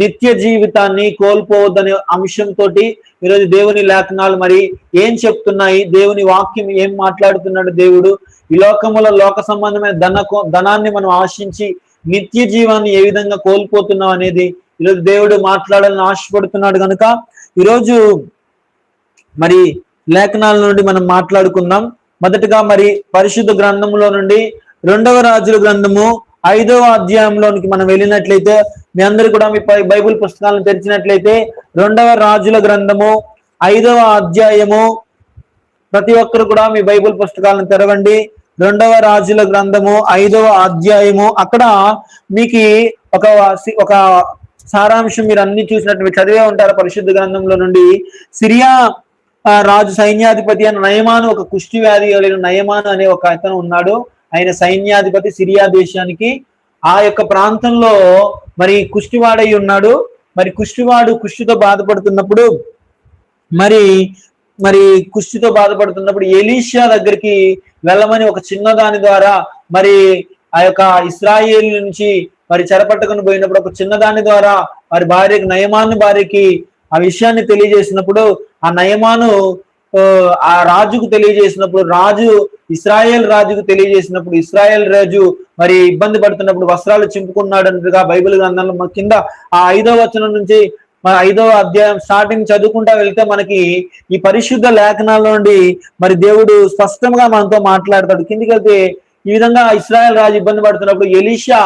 నిత్య జీవితాన్ని కోల్పోవద్దనే అంశంతో ఈరోజు దేవుని లేఖనాలు మరి ఏం చెప్తున్నాయి, దేవుని వాక్యం ఏం మాట్లాడుతున్నాడు దేవుడు, ఈ లోకములో లోక సంబంధమైన ధనాన్ని మనం ఆశించి నిత్య జీవాన్ని ఏ విధంగా కోల్పోతున్నాం అనేది ఈరోజు దేవుడు మాట్లాడాలని ఆశపడుతున్నాడు కనుక ఈరోజు మరి లేఖనాల నుండి మనం మాట్లాడుకుందాం. మొదటగా మరి పరిశుద్ధ గ్రంథంలో నుండి 2వ రాజుల గ్రంథము 5వ అధ్యాయంలోనికి మనం వెళ్ళినట్లయితే, మీ అందరు కూడా మీ బైబిల్ పుస్తకాలను తెరిచినట్లయితే 2వ రాజుల గ్రంథము 5వ అధ్యాయము, ప్రతి ఒక్కరు కూడా మీ బైబిల్ పుస్తకాలను తెరవండి. 2వ రాజుల గ్రంథము 5వ అధ్యాయము. అక్కడ మీకు ఒక సారాంశం మీరు అన్ని చూసినట్టు చదివే ఉంటారు పరిశుద్ధ గ్రంథంలో నుండి. సిరియా రాజు సైన్యాధిపతి అని నయమాను, ఒక కుష్టి వ్యాధి కలిగిన నయమాను అనే ఒక అతను ఉన్నాడు. ఆయన సైన్యాధిపతి, సిరియా దేశానికి. ఆ యొక్క ప్రాంతంలో మరి కుష్టివాడై ఉన్నాడు. మరి కుష్టివాడు కుష్టితో బాధపడుతున్నప్పుడు మరి కుష్టితో బాధపడుతున్నప్పుడు ఎలీషా దగ్గరికి వెళ్ళమని ఒక చిన్నదాని ద్వారా మరి ఆ యొక్క ఇశ్రాయేలు నుంచి మరి చెరపట్టుకుని పోయినప్పుడు ఒక చిన్నదాని ద్వారా వారి భార్యకి, నయమాను భార్యకి ఆ విషయాన్ని తెలియజేసినప్పుడు, ఆ నయమాను ఆ రాజుకు తెలియజేసినప్పుడు, రాజు ఇశ్రాయేల్ రాజుకు తెలియజేసినప్పుడు, ఇశ్రాయేల్ రాజు మరి ఇబ్బంది పడుతున్నప్పుడు వస్త్రాలు చింపుకున్నాడు అన్నట్టుగా బైబిల్ గ్రంథంలో కింద ఆ 5వ వచనం నుంచి 5వ అధ్యాయం స్టార్టింగ్ చదువుకుంటా వెళ్తే మనకి ఈ పరిశుద్ధ లేఖనాల నుండి మరి దేవుడు స్పష్టంగా మనతో మాట్లాడతాడు. కిందికి వెళ్తే ఈ విధంగా ఇశ్రాయేల్ రాజు ఇబ్బంది పడుతున్నప్పుడు ఎలీషా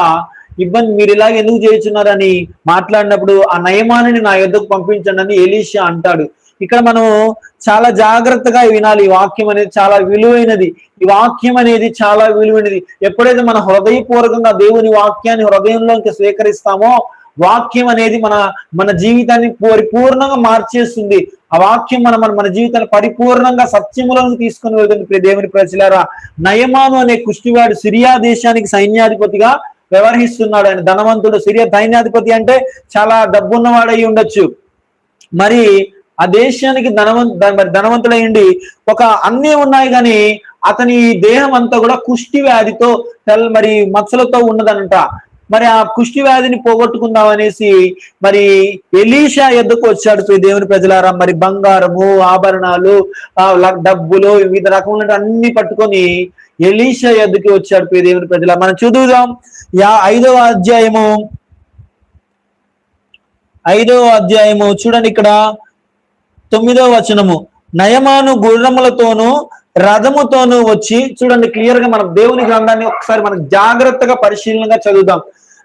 మీరు ఇలాగ ఎందుకు చేస్తున్నారని మాట్లాడినప్పుడు, ఆ నయమానుని నా యొద్దకు పంపించండి అని ఎలీషా అంటాడు. ఇక్కడ మనం చాలా జాగ్రత్తగా వినాలి. ఈ వాక్యం అనేది చాలా విలువైనది. ఈ వాక్యం అనేది చాలా విలువైనది. ఎప్పుడైతే మన హృదయపూర్వకంగా దేవుని వాక్యాన్ని హృదయంలోకి స్వీకరిస్తామో, వాక్యం అనేది మన జీవితాన్ని పరిపూర్ణంగా మార్చేస్తుంది. ఆ వాక్యం మన జీవితాన్ని పరిపూర్ణంగా సత్యములను తీసుకుని వెళ్తుంది. దేవుని ప్రజలారా, నయమాను అనే కుష్టివాడు సిరియా దేశానికి సైన్యాధిపతిగా వ్యవహరిస్తున్నాడు. ఆయన ధనవంతుడు. సిరియా సైన్యాధిపతి అంటే చాలా డబ్బున్నవాడై ఉండొచ్చు. మరి ఆ దేశానికి ధనవంతుడైండి ఒక అన్నీ ఉన్నాయి, కానీ అతని దేహం అంతా కూడా కుష్టి వ్యాధితో మరి మచ్చలతో ఉన్నదనంట. మరి ఆ కుష్టి వ్యాధిని పోగొట్టుకుందాం అనేసి మరి ఎలీషా యొద్దకు వచ్చాడు. దేవుని ప్రజలారా, మరి బంగారము, ఆభరణాలు, డబ్బులు, వివిధ రకముల అన్ని పట్టుకొని ఎలీషా యొద్దకు వచ్చాడు. దేవుని ప్రజల మనం చదువుదాం 5వ అధ్యాయము చూడండి. ఇక్కడ 9వ వచనము, నయమాను గుర్రములతోనూ రథముతోనూ వచ్చి, చూడండి క్లియర్ గా మనం దేవుని గ్రంథాన్ని ఒకసారి మనం జాగ్రత్తగా పరిశీలనగా చదువుదాం.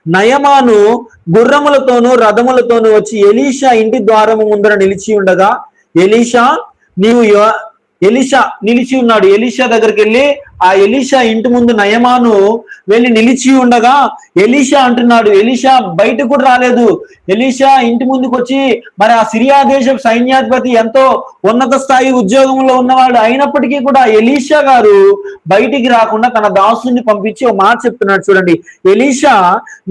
నయమాను గుర్రములతోనూ రథములతోనూ వచ్చి ఎలీషా ఇంటి ద్వారము ముందర నిలిచి ఉండగా, ఎలీషా నిలిచి ఉన్నాడు. ఎలీషా దగ్గరికి వెళ్ళి ఆ ఎలీషా ఇంటి ముందు నయమాను వెళ్ళి నిలిచి ఉండగా ఎలీషా అంటున్నాడు, ఎలీషా బయటకు కూడా రాలేదు. ఎలీషా ఇంటి ముందుకు వచ్చి మరి ఆ సిరియా దేశ సైన్యాధిపతి ఎంతో ఉన్నత స్థాయి ఉద్యోగంలో ఉన్నవాడు అయినప్పటికీ కూడా ఎలీషా గారు బయటికి రాకుండా తన దాసుని పంపించి ఒక మాట చెప్తున్నాడు. చూడండి, ఎలీషా,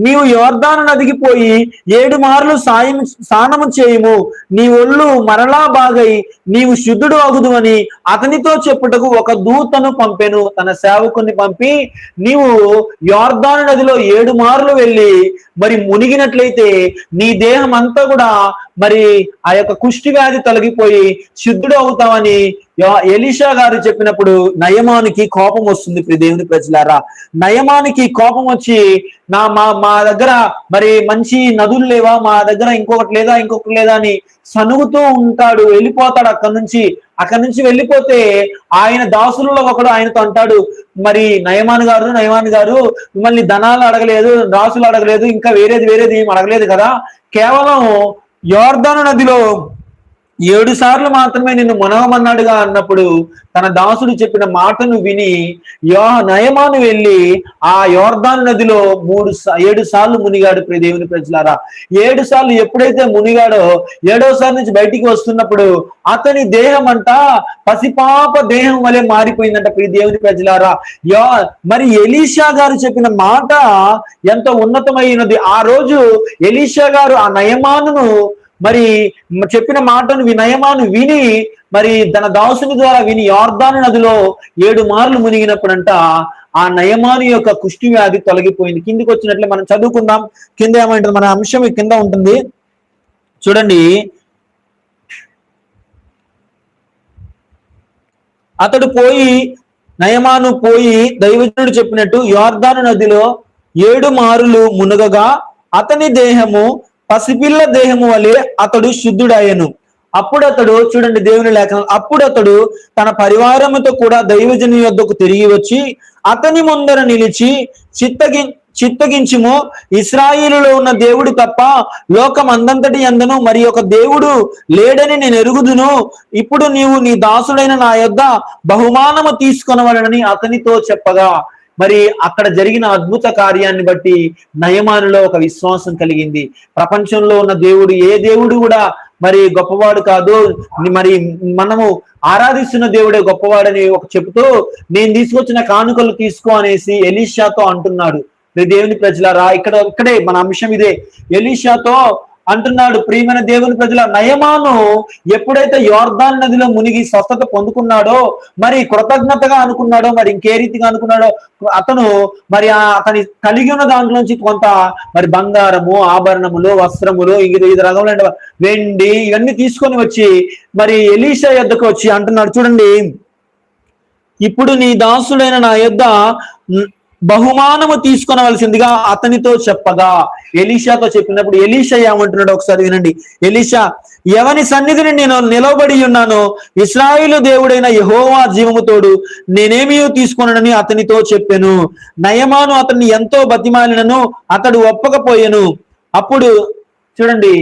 నీవు యోర్దాను నదికి పోయి 7 మార్లు స్నానము చేయము, నీ ఒళ్ళు మరలా బాగై నీవు శుద్ధుడు అగుదు అని అతనితో చెప్పుటకు ఒక దూతను పంపెను. తన సేవకుని పంపి, నీవు యోర్దాను నదిలో 7 మార్లు వెళ్ళి మరి మునిగినట్లయితే నీ దేహం అంతా కూడా మరి ఆ యొక్క కుష్టి వ్యాధి తొలగిపోయి శుద్ధుడు అవుతామని ఎలీషా గారు చెప్పినప్పుడు నయమానికి కోపం వస్తుంది. దేవుని ప్రజలారా, నయమానికి కోపం వచ్చి మా దగ్గర మరి మంచి నదులు లేవా, మా దగ్గర ఇంకొకటి లేదా అని సనుగుతూ ఉంటాడు. వెళ్ళిపోతాడు అక్కడి నుంచి వెళ్ళిపోతే ఆయన దాసులలో ఒకడు ఆయనతో అంటాడు, మరి నయమాను గారు మిమ్మల్ని ధనాలు అడగలేదు, దాసులు అడగలేదు, ఇంకా వేరేది ఏం అడగలేదు కదా, కేవలం యోర్దాను నదిలో 7 సార్లు మాత్రమే నిన్ను మునగమన్నాడుగా అన్నప్పుడు తన దాసుడు చెప్పిన మాటను విని నయమాను వెళ్ళి ఆ యోర్దాను నదిలో 7 సార్లు మునిగాడు. దేవుని ప్రజలారా, 7 సార్లు ఎప్పుడైతే మునిగాడో 7వ సారి నుంచి బయటికి వస్తున్నప్పుడు అతని దేహం అంతా పసిపాప దేహం వలె మారిపోయిందంట. దేవుని ప్రజలారా, మరి ఎలీషా గారు చెప్పిన మాట ఎంతో ఉన్నతమైనది. ఆ రోజు ఎలీషా గారు ఆ నయమానును మరి చెప్పిన మాటను నయమాను విని మరి తన దాసుని ద్వారా విని యోర్దాను నదిలో 7 మార్లు మునిగినప్పుడంట ఆ నయమాను యొక్క కుష్టి వ్యాధి తొలగిపోయింది. కిందికి వచ్చినట్లే మనం చదువుకుందాం. కింద ఏమంటుంది, మన అంశం కింద ఉంటుంది. చూడండి, అతడు పోయి నయమాను పోయి దైవజనుడు చెప్పినట్టు యోర్దాను నదిలో 7 మారులు మునగగా అతని దేహము పసిపిల్ల దేహము వలె అతడు శుద్ధుడాయను. అప్పుడు అతడు, చూడండి దేవుని లేఖనం, అప్పుడు అతడు తన పరివారముతో కూడా దైవజను యొద్దకు తిరిగి వచ్చి అతని ముందర నిలిచి చిత్తగించుము, ఇశ్రాయేలులో ఉన్న దేవుడు తప్ప లోకం అందంతటి యందును మరి ఒక దేవుడు లేడని నేను ఎరుగుదును. ఇప్పుడు నీవు నీ దాసుడైన నా యొద్ద బహుమానము తీసుకొనవలనని అతనితో చెప్పగా, మరి అక్కడ జరిగిన అద్భుత కార్యాన్ని బట్టి నయమానులో ఒక విశ్వాసం కలిగింది. ప్రపంచంలో ఉన్న దేవుడు ఏ దేవుడు కూడా మరి గొప్పవాడు కాదు, మరి మనము ఆరాధిస్తున్న దేవుడే గొప్పవాడని ఒక చెబుతూ నేను తీసుకొచ్చిన కానుకలు తీసుకో అనేసి ఎలీషాతో అంటున్నాడు. దేవుని ప్రజలారా, ఇక్కడే మన అంశం ఇదే. ఎలీషాతో అంటున్నాడు, ప్రియమైన దేవుని ప్రజల, నయమాను ఎప్పుడైతే యోర్దాన్ నదిలో మునిగి స్వస్థత పొందుకున్నాడో, మరి కృతజ్ఞతగా అనుకున్నాడో, మరి ఇంకే రీతిగా అనుకున్నాడో, అతను మరి అతని కలిగి ఉన్న దాంట్లోంచి కొంత మరి బంగారము, ఆభరణములు, వస్త్రములు, వివిధ రకములైన వెండి ఇవన్నీ తీసుకొని వచ్చి మరి ఎలీషా యొద్దకు వచ్చి అంటున్నాడు, చూడండి, ఇప్పుడు నీ దాసుడైన నా యొద్ద బహుమానము తీసుకొనవలసిందిగా అతనితో చెప్పగా, ఎలీషాతో చెప్పినప్పుడు ఎలీషా ఏమంటున్నాడు ఒకసారి వినండి. ఎలీషా, ఎవని సన్నిధిని నేను నిలబడి ఉన్నానో ఇశ్రాయేలు దేవుడైన యెహోవా జీవముతోడు నేనేమీ తీసుకొనని అతనితో చెప్పాను. నయమాను అతన్ని ఎంతో బతిమాలినను అతడు ఒప్పకపోయాను. అప్పుడు చూడండి,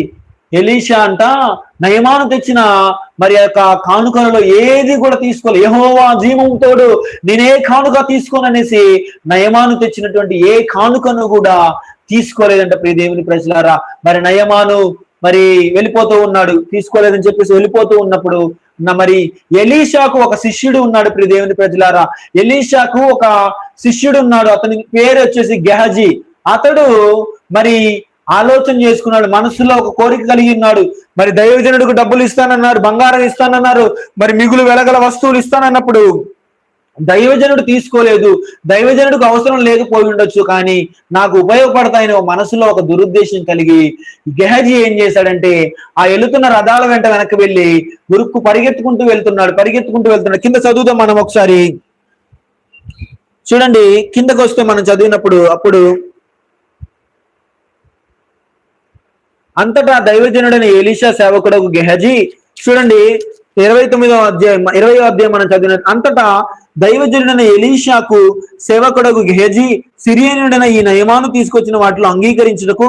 ఎలీషా అంట నయమాను తెచ్చిన మరి యొక్క కానుకలలో ఏది కూడా తీసుకోలేదు. యెహోవా జీవముతోడు నేనే కానుక తీసుకోననేసి నయమాను తెచ్చినటువంటి ఏ కానుకను కూడా తీసుకోలేదంట. ప్రియ దేవుని ప్రజలారా, మరి నయమాను మరి వెళ్ళిపోతూ ఉన్నాడు, తీసుకోలేదని చెప్పేసి వెళ్ళిపోతూ ఉన్నప్పుడు మరి ఎలీషాకు ఒక శిష్యుడు ఉన్నాడు. ప్రియ దేవుని ప్రజలారా, ఎలీషాకు ఒక శిష్యుడు ఉన్నాడు, అతని పేరు వచ్చేసి గెహజీ. అతడు మరి ఆలోచన చేసుకున్నాడు, మనసులో ఒక కోరిక కలిగి ఉన్నాడు. మరి దైవజనుడికి డబ్బులు ఇస్తానన్నారు, బంగారం ఇస్తానన్నారు, మరి మిగులు వెలగల వస్తువులు ఇస్తానన్నప్పుడు దైవజనుడు తీసుకోలేదు. దైవజనుడికి అవసరం లేకపోయి ఉండొచ్చు, కానీ నాకు ఉపయోగపడతాయని మనసులో ఒక దురుద్దేశం కలిగి గెహజీ ఏం చేశాడంటే ఆ వెళుతున్న రథాల వెంట వెనక్కి వెళ్ళి ఉరుక్కు పరిగెత్తుకుంటూ వెళ్తున్నాడు. కింద చదువుదాం మనం ఒకసారి. చూడండి, కిందకు వస్తే మనం చదివినప్పుడు అప్పుడు అంతటా దైవజనుడైన ఎలీషా సేవకుడు గెహజీ, చూడండి 20వ అధ్యాయం మనం చదివిన, అంతటా దైవజనుడైన ఎలీషాకు సేవకుడకు గెహజీ సిరియనుడైన ఈ నయమాను తీసుకొచ్చిన వాటిలో అంగీకరించుటకు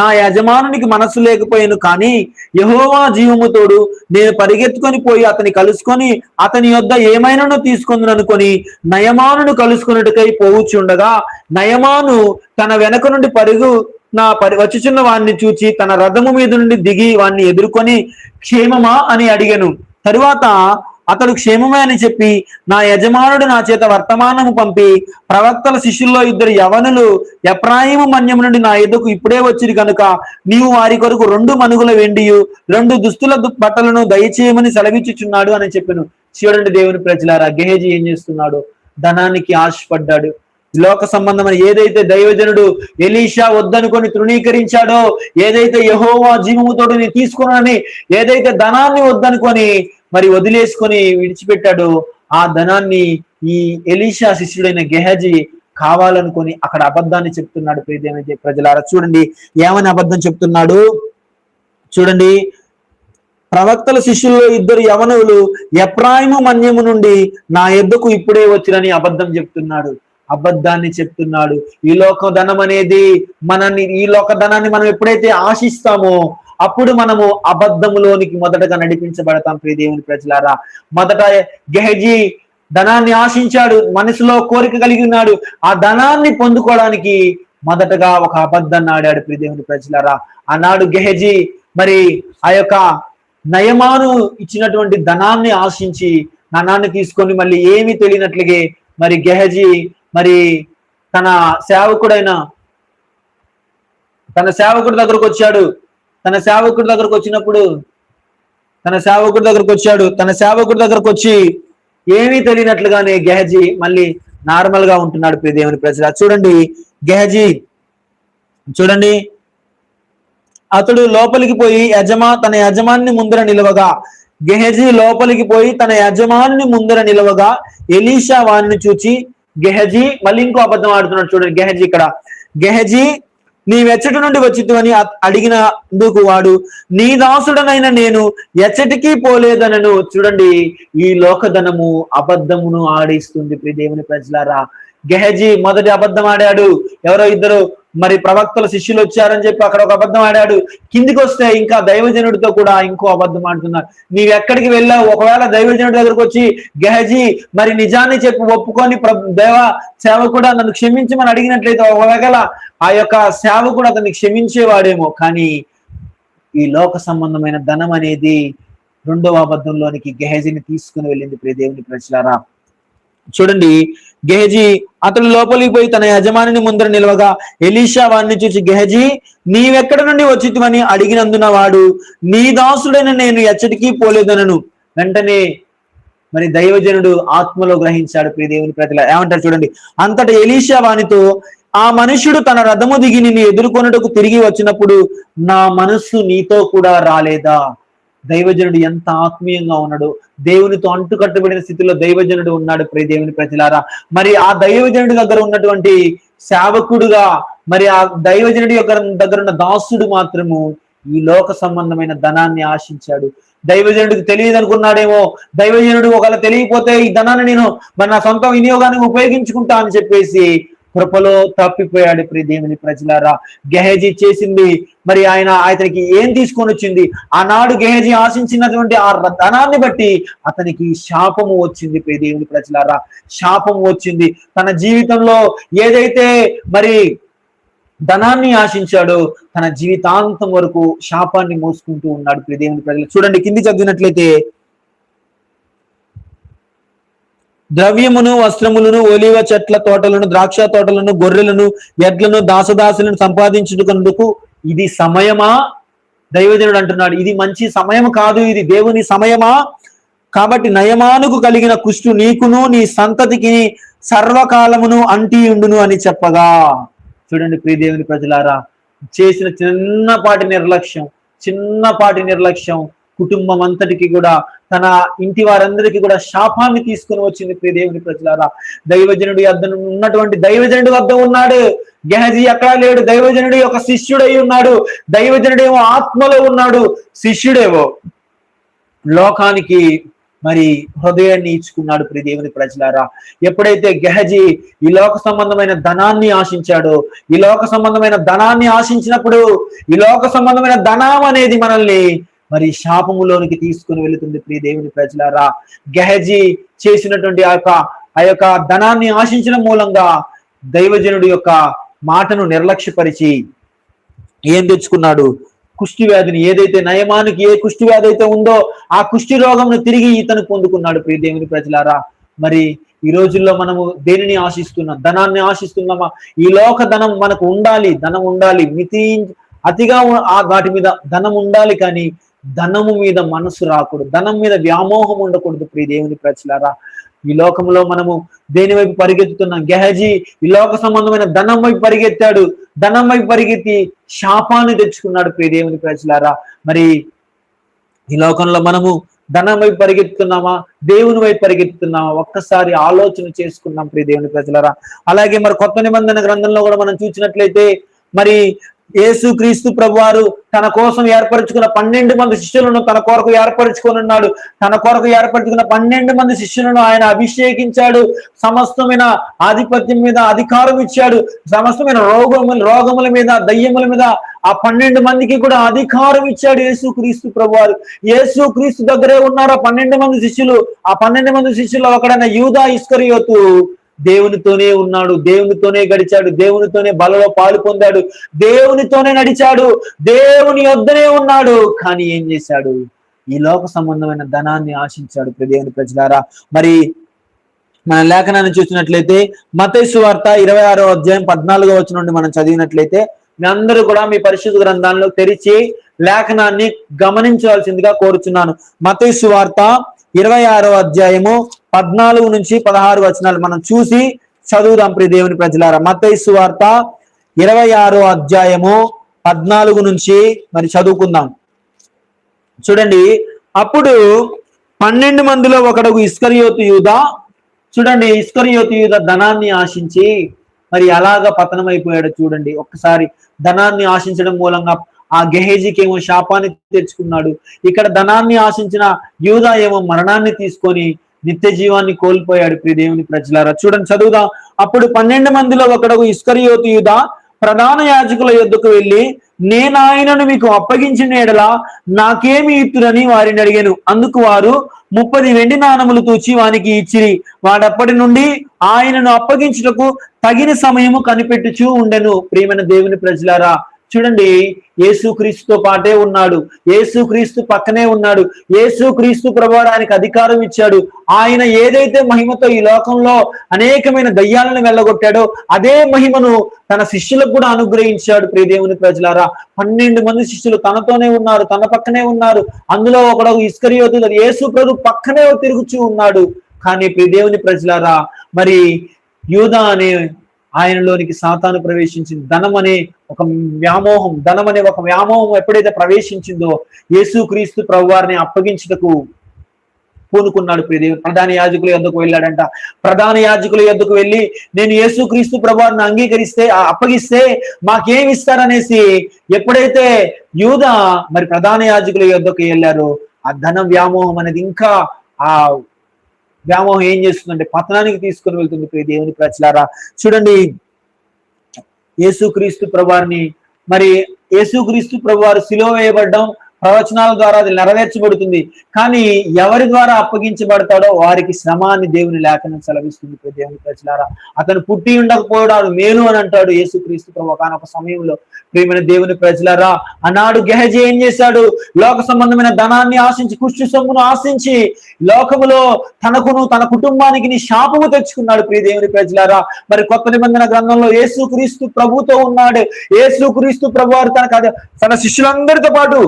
నా యజమానునికి మనస్సు లేకపోయాను, కానీ యెహోవా జీవముతోడు నేను పరిగెత్తుకొని పోయి అతని కలుసుకొని అతని యొద్ద ఏమైనాను తీసుకుందని అనుకొని నయమానును కలుసుకున్నట్టుకై పోవుచుండగా నయమాను తన వెనక నుండి వచ్చుచున్న వాడిని చూచి తన రథము మీద నుండి దిగి వాడిని ఎదుర్కొని క్షేమమా అని అడిగాను. తరువాత అతడు క్షేమమే అని చెప్పి నా యజమానుడు నా చేత వర్తమానము పంపి ప్రవక్తల శిష్యుల్లో 2 యవనులు ఎఫ్రాయిము మన్యము నుండి నా ఎదుకు ఇప్పుడే వచ్చిరి కనుక నీవు వారి కొరకు 2 మనుగుల వెండియు 2 దుస్తుల బట్టలను దయచేయమని సెలవిచ్చుచున్నాడు అని చెప్పాను. చూడండి దేవుని ప్రజలారా, గెహజీ ఏం చేస్తున్నాడు? ధనానికి ఆశపడ్డాడు. లోక సంబంధమైన ఏదైతే దైవజనుడు ఎలీషా వద్దనుకొని తృణీకరించాడో, ఏదైతే యెహోవా జీవముతో నేను తీసుకున్నానని ఏదైతే ధనాన్ని వద్దనుకొని మరి వదిలేసుకొని విడిచిపెట్టాడో, ఆ ధనాన్ని ఈ ఎలీషా శిష్యుడైన గెహజీ కావాలనుకొని అక్కడ అబద్ధాన్ని చెప్తున్నాడు. ప్రియమైన ప్రజలారా, చూడండి ఏమని అబద్ధం చెప్తున్నాడు. చూడండి, ప్రవక్తల శిష్యుల్లో 2 యవనులు ఎఫ్రాయిము మన్యము నుండి నా యొద్దకు ఇప్పుడే వచ్చిరని అబద్ధం చెప్తున్నాడు. అబద్ధాన్ని చెప్తున్నాడు. ఈ లోక ధనం అనేది ఈ లోక ధనాన్ని మనం ఎప్పుడైతే ఆశిస్తామో అప్పుడు మనము అబద్ధములోనికి మొదటగా నడిపించబడతాం. ప్రియ దేవుని ప్రజలారా, మొదట గెహజీ ధనాన్ని ఆశించాడు, మనసులో కోరిక కలిగి ఉన్నాడు. ఆ ధనాన్ని పొందుకోవడానికి మొదటగా ఒక అబద్ధాన్ని ఆడాడు. ప్రియ దేవుని ప్రజలారా, ఆనాడు గెహజీ మరి ఆ యొక్క నయమాను ఇచ్చినటువంటి ధనాన్ని ఆశించి ధనాన్ని తీసుకొని మళ్ళీ ఏమీ తెలియనట్లుగే మరి గెహజీ మరి తన సేవకుడి దగ్గరకు వచ్చాడు. తన సేవకుడి దగ్గరకు వచ్చి ఏమీ తెలియనట్లుగానే గెహజీ మళ్ళీ నార్మల్ గా ఉంటున్నాడు. ప్రియ దేవుని ప్రజల, చూడండి గెహజీ, చూడండి అతడు లోపలికి పోయి తన యజమాని ముందర నిలవగా, గెహజీ లోపలికి పోయి తన యజమాని ముందర నిలవగా ఎలీషా వారిని చూచి, గెహజీ, మళ్ళీ ఇంకో అబద్ధం ఆడుతున్నాడు చూడండి గెహజీ ఇక్కడ. గెహజీ, నీవెచ్చటి నుండి వచ్చితివని అడిగినందుకు వాడు, నీ దాసుడనైన నేను ఎచ్చటికి పోలేదనను. చూడండి, ఈ లోకధనము అబద్ధమును ఆడిస్తుంది ప్రియ దేవుని ప్రజలారా. గెహజీ మొదటి అబద్ధం ఆడాడు. ఎవరో ఇద్దరు మరి ప్రవక్తల శిష్యులు వచ్చారని చెప్పి అక్కడ ఒక అబద్ధం ఆడాడు. కిందికి వస్తే ఇంకా దైవజనుడితో కూడా ఇంకో అబద్ధం ఆడుతున్నారు. నీవు ఎక్కడికి వెళ్ళావు? ఒకవేళ దైవజనుడి దగ్గరకు వచ్చి, గెహజీ మరి నిజాన్ని చెప్పి ఒప్పుకొని దేవ సేవకుడా నన్ను క్షమించమని అడిగినట్లయితే ఒకవేళ ఆ యొక్క సేవకుడు అతన్ని క్షమించేవాడేమో. కానీ ఈ లోక సంబంధమైన ధనం అనేది రెండవ అబద్ధంలోనికి గెహజీని తీసుకుని వెళ్ళింది ప్రియ దేవుని ప్రజలారా. చూడండి, గెహజీ అతడు లోపలికి పోయి తన యజమానిని ముందర నిలవగా ఎలీషా వారిని చూసి, గెహజీ, నీవెక్కడ నుండి వచ్చితివని అడిగినందున వాడు, నీ దాసుడైన నేను ఎచ్చటికీ పోలేదనను. వెంటనే మరి దైవజనుడు ఆత్మలో గ్రహించాడు ప్రియ దేవుని ప్రజల. ఏమంటారు చూడండి, అంతటా ఎలీషా వానితో, ఆ మనుషుడు తన రథము దిగి నిన్ను ఎదుర్కొనుటకు తిరిగి వచ్చినప్పుడు నా మనస్సు నీతో కూడా రాలేదా? దైవజనుడు ఎంత ఆత్మీయంగా ఉన్నాడు. దేవునితో అంటుకట్టబడిన స్థితిలో దైవజనుడు ఉన్నాడు ప్రియ దేవుని ప్రజలారా. మరి ఆ దైవజనుడి దగ్గర ఉన్నటువంటి సేవకుడుగా, మరి ఆ దైవజనుడి యొక్క దగ్గర ఉన్న దాసుడు మాత్రము ఈ లోక సంబంధమైన ధనాన్ని ఆశించాడు. దైవజనుడికి తెలియదు అనుకున్నాడేమో. దైవజనుడు ఒకవేళ తెలియకపోతే ఈ ధనాన్ని నేను మరి నా సొంత వినియోగానికి ఉపయోగించుకుంటా అని చెప్పేసి కృపలో తప్పిపోయాడు ప్రియ దేవుని ప్రజలారా. గెహజీ చేసింది మరి అతనికి ఏం తీసుకొని వచ్చింది? ఆనాడు గెహజీ ఆశించినటువంటి ఆ ధనాన్ని బట్టి అతనికి శాపము వచ్చింది ప్రియ దేవుని ప్రజలారా. శాపము వచ్చింది. తన జీవితంలో ఏదైతే మరి ధనాన్ని ఆశించాడో తన జీవితాంతం వరకు శాపాన్ని మోసుకుంటూ ఉన్నాడు ప్రియ దేవుని ప్రజలు. చూడండి, కింది చదివినట్లయితే, ద్రవ్యమును, వస్త్రములను, ఒలివ చెట్ల తోటలను, ద్రాక్ష తోటలను, గొర్రెలను, ఎడ్లను, దాసదాసులను సంపాదించుటకు ఇది సమయమా? దైవజనుడు అంటున్నాడు, ఇది మంచి సమయం కాదు, ఇది దేవుని సమయమా? కాబట్టి నయమానుకు కలిగిన కుష్టు నీకును నీ సంతతికి సర్వకాలమును అంటియుండును అని చెప్పగా. చూడండి ప్రియ దేవుని ప్రజలారా, చేసిన చిన్నపాటి నిర్లక్ష్యం కుటుంబం అంతటికి కూడా, తన ఇంటి వారందరికీ కూడా శాపాన్ని తీసుకుని వచ్చింది ప్రియ దేవుని ప్రజలారా. దైవజనుడి వద్ద ఉన్నటువంటి దైవజనుడి వద్ద ఉన్నాడు గెహజీ, ఎక్కడా లేడు. దైవజనుడి యొక్క శిష్యుడై ఉన్నాడు. దైవజనుడేమో ఆత్మలో ఉన్నాడు, శిష్యుడేమో లోకానికి మరి హృదయాన్ని ఇచ్చుకున్నాడు ప్రియ దేవుని ప్రజలారా. ఎప్పుడైతే గెహజీ ఈ లోక సంబంధమైన ధనాన్ని ఆశించాడో, ఈ లోక సంబంధమైన ధనాన్ని ఆశించినప్పుడు ఈ లోక సంబంధమైన ధనం అనేది మనల్ని మరి శాపములోనికి తీసుకుని వెళుతుంది ప్రియ దేవుని ప్రజలారా. గెహజీ చేసినటువంటి ఆ యొక్క ధనాన్ని ఆశించడం మూలంగా దైవజనుడి యొక్క మాటను నిర్లక్ష్యపరిచి ఏం తెచ్చుకున్నాడు? కుష్టి వ్యాధిని. ఏదైతే నయమానికి ఏ కుష్టి వ్యాధి అయితే ఉందో ఆ కుష్టి రోగంను తిరిగి ఇతను పొందుకున్నాడు ప్రియ దేవుని ప్రజలారా. మరి ఈ రోజుల్లో మనము దేనిని ఆశిస్తున్నాం? ధనాన్ని ఆశిస్తున్నామా? ఈ లోక ధనం మనకు ఉండాలి, ధనం ఉండాలి, అతిగా వాటి మీద ధనం ఉండాలి, కానీ ధనము మీద మనసు రాకూడదు, ధనం మీద వ్యామోహం ఉండకూడదు ప్రియ దేవుని ప్రజలారా. ఈ లోకంలో మనము దేని వైపు పరిగెత్తుతున్నాం? గెహజీ ఈ లోక సంబంధమైన ధనం వైపు పరిగెత్తాడు. ధనం వైపు పరిగెత్తి శాపాన్ని తెచ్చుకున్నాడు ప్రియ దేవుని ప్రజలారా. మరి ఈ లోకంలో మనము ధనం వైపు పరిగెత్తుతున్నామా, దేవుని వైపు పరిగెత్తుతున్నామా? ఒక్కసారి ఆలోచన చేసుకున్నాం ప్రియ దేవుని ప్రజలారా. అలాగే మరి కొత్త నిబంధన గ్రంథంలో కూడా మనం చూసినట్లయితే, మరి యేసు క్రీస్తు ప్రభువారు తన కోసం ఏర్పరచుకున్న 12 మంది శిష్యులను తన కొరకు ఏర్పరచుకొని ఉన్నాడు. తన కొరకు ఏర్పరచుకున్న 12 మంది శిష్యులను ఆయన అభిషేకించాడు. సమస్తమైన ఆధిపత్యం మీద అధికారం ఇచ్చాడు. సమస్తమైన రోగముల మీద, దయ్యముల మీద ఆ 12 మందికి కూడా అధికారం ఇచ్చాడు యేసు క్రీస్తు ప్రభువారు. యేసు క్రీస్తు దగ్గరే ఉన్నారు ఆ 12 మంది శిష్యులు. ఆ 12 మంది శిష్యులు ఒకడైన యూదా ఇస్కరియోతు దేవునితోనే ఉన్నాడు, దేవునితోనే గడిచాడు, దేవునితోనే బలలో పాలు పొందాడు, దేవునితోనే నడిచాడు, దేవుని వద్దనే ఉన్నాడు. కానీ ఏం చేశాడు? ఈ లోక సంబంధమైన ధనాన్ని ఆశించాడు దేవుని ప్రజలారా. మరి మన లేఖనాన్ని చూసినట్లయితే మత్తయి సువార్త 26వ అధ్యాయం 14వ వచనం నుండి మనం చదివినట్లయితే, మీ అందరూ కూడా మీ పరిశుద్ధ గ్రంథాల్లో తెరిచి లేఖనాన్ని గమనించవలసిందిగా కోరుచున్నాను. మత్తయి సువార్త 26వ అధ్యాయము 14 నుంచి 16 వచనాలు మనం చూసి చదువుదాం ప్రియ దేవుని ప్రజలారా. మత్తయి సువార్త 26వ అధ్యాయము 14 నుంచి మరి చదువుకుందాం. చూడండి, అప్పుడు 12 మందిలో ఒకడుగు ఇస్కరియోతు యూదా, చూడండి ఇస్కరియోతు యూదా ధనాన్ని ఆశించి మరి అలాగా పతనమైపోయాడు. చూడండి ఒక్కసారి, ధనాన్ని ఆశించడం మూలంగా ఆ గెహేజీకి ఏమో శాపాన్ని తెచ్చుకున్నాడు. ఇక్కడ ధనాన్ని ఆశించిన యూదా ఏమో మరణాన్ని తీసుకొని నిత్య జీవాన్ని కోల్పోయాడు. ప్రియ దేవుని ప్రజలారా, చూడండి చదువుదాం. అప్పుడు 12 మందిలో ఒకడుగు ఇస్కరియోతు యూదా ప్రధాన యాజకుల యొద్దకు వెళ్ళి, నేను ఆయనను మీకు అప్పగించిన ఎడల నాకేమి ఇత్తురని వారిని అడిగాను. అందుకు వారు 30 వెండి నాణములు తూచి వానికి ఇచ్చిరి. వాడప్పటి నుండి ఆయనను అప్పగించుటకు తగిన సమయము కనిపెట్టుచూ ఉండెను. ప్రియమైన దేవుని ప్రజలారా, చూడండి యేసుక్రీస్తుతో పాటే ఉన్నాడు, యేసుక్రీస్తు పక్కనే ఉన్నాడు, యేసుక్రీస్తు ప్రభువారు ఆయనకు అధికారం ఇచ్చాడు. ఆయన ఏదైతే మహిమతో ఈ లోకంలో అనేకమైన దయ్యాలను వెళ్ళగొట్టాడో అదే మహిమను తన శిష్యులకు కూడా అనుగ్రహించాడు. ప్రియ దేవుని ప్రజలారా, 12 మంది శిష్యులు తనతోనే ఉన్నారు, తన పక్కనే ఉన్నారు. అందులో ఒకడు ఇస్కరియోతు యేసు ప్రభు పక్కనే తిరుగుచూ ఉన్నాడు. కానీ ప్రియ దేవుని ప్రజలారా, మరి యూదా అనే ఆయనలోనికి సాతాను ప్రవేశించింది. ధనం అనే ఒక వ్యామోహం ఎప్పుడైతే ప్రవేశించిందో యేసుక్రీస్తు ప్రభువారిని అప్పగించుటకు పూనుకున్నాడు. ప్రధాన యాజకుల యొద్దకు వెళ్ళాడంట. ప్రధాన యాజకుల యొద్దకు వెళ్ళి, నేను యేసుక్రీస్తు ప్రభువారిని అప్పగిస్తే మాకేమి ఇస్తారనేసి ఎప్పుడైతే యూదా మరి ప్రధాన యాజకుల యొద్దకు వెళ్ళారో ఆ ధన వ్యామోహం అనేది ఇంకా ఆ వ్యామోహం ఏం చేస్తుందంటే పతనానికి తీసుకొని వెళ్తుంది. ప్రియ దేవుని ప్రజలారా, చూడండి యేసుక్రీస్తు ప్రభువారిని మరి యేసుక్రీస్తు ప్రభువారు సిలువ వేయబడ్డం ప్రవచనాల ద్వారా అది నెరవేర్చబడుతుంది. కానీ ఎవరి ద్వారా అప్పగించబడతాడో వారికి శ్రమ అని దేవుని లేఖనం సెలవిస్తుంది. దేవుని ప్రజలారా, అతను పుట్టి ఉండకపోవడాడు మేలు అని అంటాడు యేసుక్రీస్తు ప్రభు కానొక సమయంలో. ప్రియమైన దేవుని ప్రజలారా, ఆనాడు గెహజీ ఏం చేశాడు? లోక సంబంధమైన ధనాన్ని ఆశించి, కుష్టి సొమ్మును ఆశించి లోకములో తనకును తన కుటుంబానికి శాపము తెచ్చుకున్నాడు. ప్రియ దేవుని ప్రజలారా, మరి కొత్త నిబంధన గ్రంథంలో యేసుక్రీస్తు ప్రభుతో ఉన్నాడు. యేసుక్రీస్తు ప్రభు వారు తన శిష్యులందరితో పాటు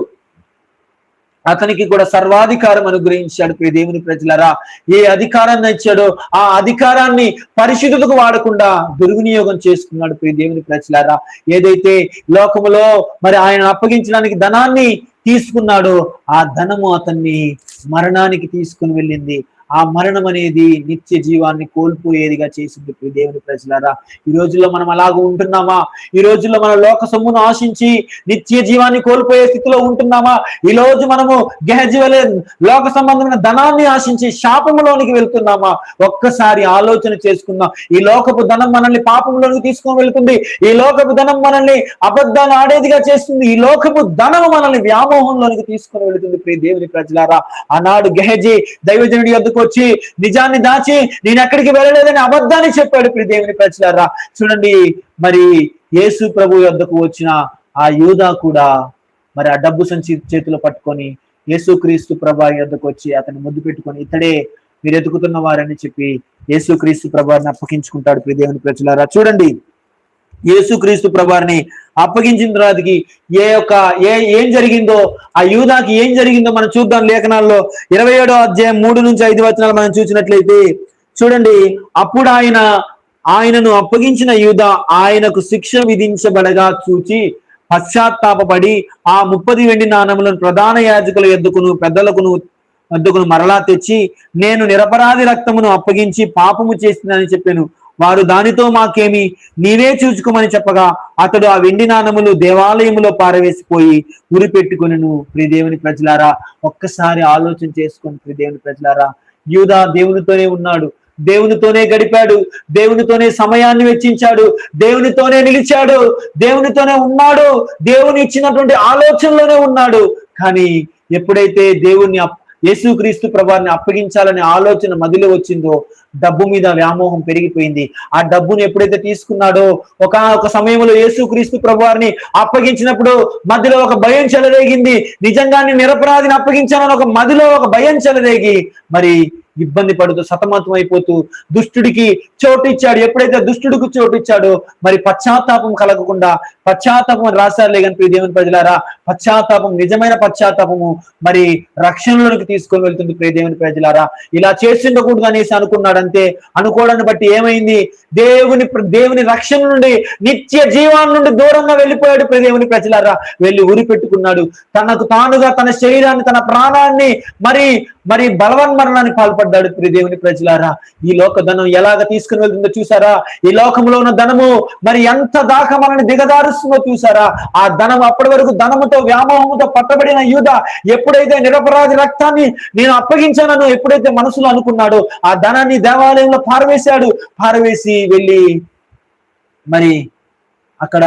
అతనికి కూడా సర్వాధికారం అనుగ్రహించాడు. ప్రియ దేవుని ప్రజలారా, ఏ అధికారాన్ని ఇచ్చాడో ఆ అధికారాన్ని పరిశుద్ధతకు వాడకుండా దుర్వినియోగం చేసుకున్నాడు. ప్రియ దేవుని ప్రజలారా, ఏదైతే లోకములో మరి ఆయన అప్పగించడానికి ధనాన్ని తీసుకున్నాడో ఆ ధనము అతన్ని మరణానికి తీసుకుని వెళ్ళింది. ఆ మరణం అనేది నిత్య జీవాన్ని కోల్పోయేదిగా చేసింది. ప్రియ దేవుని ప్రజలారా, ఈ రోజుల్లో మనం అలాగ ఉంటున్నామా? ఈ రోజుల్లో మన లోక సొమ్మును ఆశించి నిత్య జీవాన్ని కోల్పోయే స్థితిలో ఉంటున్నామా? ఈ రోజు మనము గెహజీ వలె లోక సంబంధమైన ధనాన్ని ఆశించి శాపములోనికి వెళ్తున్నామా? ఒక్కసారి ఆలోచన చేసుకుందాం. ఈ లోకపు ధనం మనల్ని పాపంలోనికి తీసుకొని వెళ్తుంది. ఈ లోకపు ధనం మనల్ని అబద్ధాలు ఆడేదిగా చేస్తుంది. ఈ లోకపు ధనము మనల్ని వ్యామోహంలోనికి తీసుకొని వెళుతుంది. ప్రియ దేవుని ప్రజలారా, ఆనాడు గెహజీ దైవజనుడి యొద్దకు వచ్చి నిజాన్ని దాచి నేను ఎక్కడికి వెళ్ళలేదని అబద్ధాన్ని చెప్పాడు. ప్రియ దేవుని ప్రజలారా, చూడండి మరి యేసు ప్రభు యొద్దకు వచ్చిన ఆ యూదా కూడా మరి ఆ డబ్బు సంచి చేతిలో పట్టుకొని యేసుక్రీస్తు ప్రభు యొద్దకు వచ్చి అతన్ని ముద్దు పెట్టుకొని, ఇతడే మీరు ఎదుగుతున్న వారని చెప్పి యేసుక్రీస్తు ప్రభువారిని అప్పగించుకుంటాడు. ప్రియ దేవుని ప్రజలారా, చూడండి యేసుక్రీస్తు ప్రభువారిని అప్పగించిన తర్వాతకి ఏం జరిగిందో, ఆ యూదాకి ఏం జరిగిందో మనం చూద్దాం. లేఖనాల్లో 27వ అధ్యాయం 3 నుంచి 5 వచనాలు మనం చూసినట్లయితే చూడండి, అప్పుడు ఆయనను అప్పగించిన యూదా ఆయనకు శిక్ష విధించబడగా చూచి పశ్చాత్తాపడి ఆ 30 వెండి నాణములను ప్రధాన యాజకుల యొద్దకును పెద్దలకును వద్దకును మరలా తెచ్చి, నేను నిరపరాధి రక్తమును అప్పగించి పాపము చేసిందని చెప్పాను. వారు దానితో మాకేమి, నీవే చూచుకోమని చెప్పగా అతడు ఆ వెండి నాణములు దేవాలయములో పారవేసిపోయి ఉరి పెట్టుకొనెను. ప్రియ దేవుని ప్రజలారా, ఒక్కసారి ఆలోచన చేసుకొని ప్రియ దేవుని ప్రజలారా, యూదా దేవునితోనే ఉన్నాడు, దేవునితోనే గడిపాడు, దేవునితోనే సమయాన్ని వెచ్చించాడు, దేవునితోనే నిలిచాడు, దేవునితోనే ఉన్నాడు, దేవుని ఇచ్చినటువంటి ఆలోచనలోనే ఉన్నాడు. కానీ ఎప్పుడైతే దేవుణ్ణి యేసుక్రీస్తు ప్రభువారిని అప్పగించాలనే ఆలోచన మదిలో వచ్చిందో డబ్బు మీద వ్యామోహం పెరిగిపోయింది. ఆ డబ్బును ఎప్పుడైతే తీసుకున్నాడో ఒక సమయంలో యేసుక్రీస్తు ప్రభువారిని అప్పగించినప్పుడు మధ్యలో ఒక భయం చెలరేగింది. నిజంగానే నిరపరాధిని అప్పగించాలని మదిలో ఒక భయం చెలరేగి మరి ఇబ్బంది పడుతూ సతమతం అయిపోతూ దుష్టుడికి చోటు ఇచ్చాడు. ఎప్పుడైతే దుష్టుడికి చోటు ఇచ్చాడో మరి పశ్చాత్తాపం కలగకుండా, పశ్చాత్తాపం రాశారులే కానీ ప్రియ దేవుని ప్రజలారా, పశ్చాత్తాపం, నిజమైన పశ్చాత్తాపము మరి రక్షణలోనికి తీసుకొని వెళ్తుంది ప్రియ దేవుని ప్రజలారా. ఇలా చేసిండకూడదు అనేసి అనుకున్నాడంతే. అనుకోవడాన్ని బట్టి ఏమైంది? దేవుని రక్షణ నుండి, నిత్య జీవాన్ని నుండి దూరంగా వెళ్ళిపోయాడు ప్రియ దేవుని ప్రజలారా. వెళ్ళి ఉరి పెట్టుకున్నాడు. తనకు తానుగా తన శరీరాన్ని, తన ప్రాణాన్ని మరి బలవన్మరణాన్ని పాల్పడ్డాడు ప్రియ దేవుని ప్రజలారా. ఈ లోక ధనం ఎలాగ తీసుకుని వెళ్తుందో చూసారా? ఈ లోకంలో ఉన్న ధనము మరి ఎంత దాకా మనల్ని దిగదారుస్తుందో చూసారా? ఆ ధనం, అప్పటి వరకు ధనముతో వ్యామోహముతో పట్టబడిన యూదా ఎప్పుడైతే నిరపరాధి రక్తాన్ని నేను అప్పగించానో ఎప్పుడైతే మనసులో అనుకున్నాడో ఆ ధనాన్ని దేవాలయంలో పారవేసి వెళ్ళి మరి అక్కడ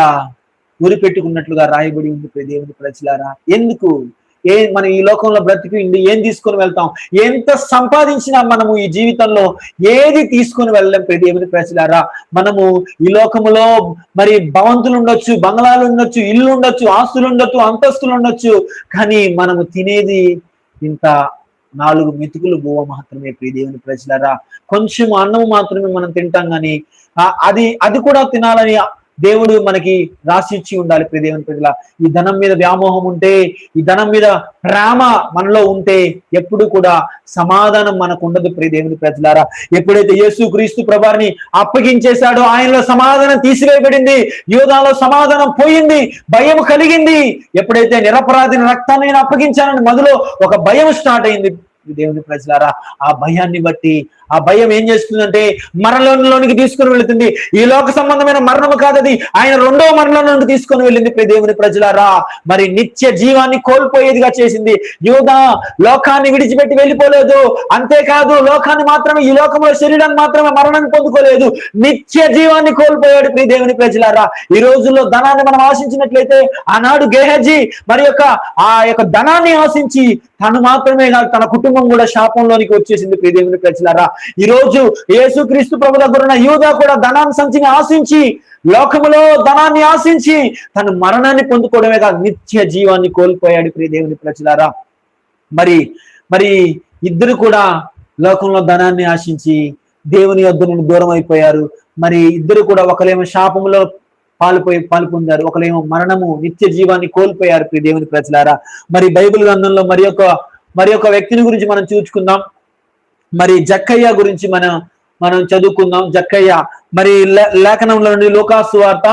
ఉరి పెట్టుకున్నట్లుగా రాయబడి ఉంది ప్రియ దేవుని ప్రజలారా. ఎందుకు? మనం ఈ లోకంలో బ్రతికి ఏం తీసుకొని వెళ్తాం? ఎంత సంపాదించినా మనము ఈ జీవితంలో ఏది తీసుకొని వెళ్ళలేం ప్రియ దేవుని ప్రజలారా. మనము ఈ లోకములో మరి భవంతులు ఉండొచ్చు, బంగ్లాలు ఉండొచ్చు, ఇల్లు ఉండొచ్చు, ఆస్తులు ఉండొచ్చు, అంతస్తులు ఉండొచ్చు, కానీ మనము తినేది ఇంత 4 మెతుకులు బువ్వ మాత్రమే ప్రియ దేవుని ప్రజలారా. కొంచెం అన్నం మాత్రమే మనం తింటాం, కానీ అది కూడా తినాలని దేవుడు మనకి రాసి ఇచ్చి ఉండాలి ప్రియ దేవుని ప్రజల. ఈ ధనం మీద వ్యామోహం ఉంటే, ఈ ధనం మీద ప్రేమ మనలో ఉంటే ఎప్పుడు కూడా సమాధానం మనకు ఉండదు ప్రియ దేవుని ప్రజలారా. ఎప్పుడైతే యేసు క్రీస్తు ప్రభువారిని అప్పగించేశాడో ఆయనలో సమాధానం తీసివేయబడింది, యూదాలో సమాధానం పోయింది, భయం కలిగింది. ఎప్పుడైతే నిరపరాధిని రక్తాన్ని నేను అప్పగించానని మొదలు ఒక భయం స్టార్ట్ అయింది దేవుని ప్రజలారా. ఆ భయాన్ని బట్టి, ఆ భయం ఏం చేస్తుందంటే మరణంలోనికి తీసుకుని వెళుతుంది. ఈ లోక సంబంధమైన మరణము కాదది, ఆయన 2వ మరణంలోనికి తీసుకొని వెళ్ళింది ప్రియ దేవుని ప్రజలారా. మరి నిత్య జీవాన్ని కోల్పోయేదిగా చేసింది. యూదా లోకాన్ని విడిచిపెట్టి వెళ్ళిపోలేదు. అంతేకాదు, లోకాన్ని మాత్రమే, ఈ లోకంలో శరీరాన్ని మాత్రమే మరణాన్ని పొందుకోలేదు, నిత్య జీవాన్ని కోల్పోయాడు ప్రియ దేవుని ప్రజలారా. ఈ రోజుల్లో ధనాన్ని మనం ఆశించినట్లయితే, ఆనాడు గేహజీ మరి ఆ యొక్క ధనాన్ని ఆశించి తను మాత్రమే కాదు, తన కుటుంబం కూడా శాపంలోనికి వచ్చేసింది ప్రియ దేవుని ప్రజలారా. ఈ రోజు యేసుక్రీస్తు ప్రభు దగ్గర ఉన్న యూదా కూడా ధనాన్ని సంచిని ఆశించి, లోకములో ధనాన్ని ఆశించి తను మరణాన్ని పొందుకోవడమే కాదు, నిత్య జీవాన్ని కోల్పోయాడు ప్రియ దేవుని ప్రజలారా. మరి ఇద్దరు కూడా లోకంలో ధనాన్ని ఆశించి దేవుని యొద్ద నుండి దూరం అయిపోయారు. మరి ఇద్దరు కూడా ఒకరేమో శాపంలో పాలు పొందారు, ఒకరేమో మరణము, నిత్య జీవాన్ని కోల్పోయారు ప్రియ దేవుని ప్రజలారా. మరి బైబిల్ గ్రంథంలో మరి ఒక వ్యక్తిని గురించి మనం చూసుకుందాం. మరి జక్కయ్య గురించి మనం చదువుకుందాం. జక్కయ్య మరి లేఖనంలో నుండి లూకాసు వార్త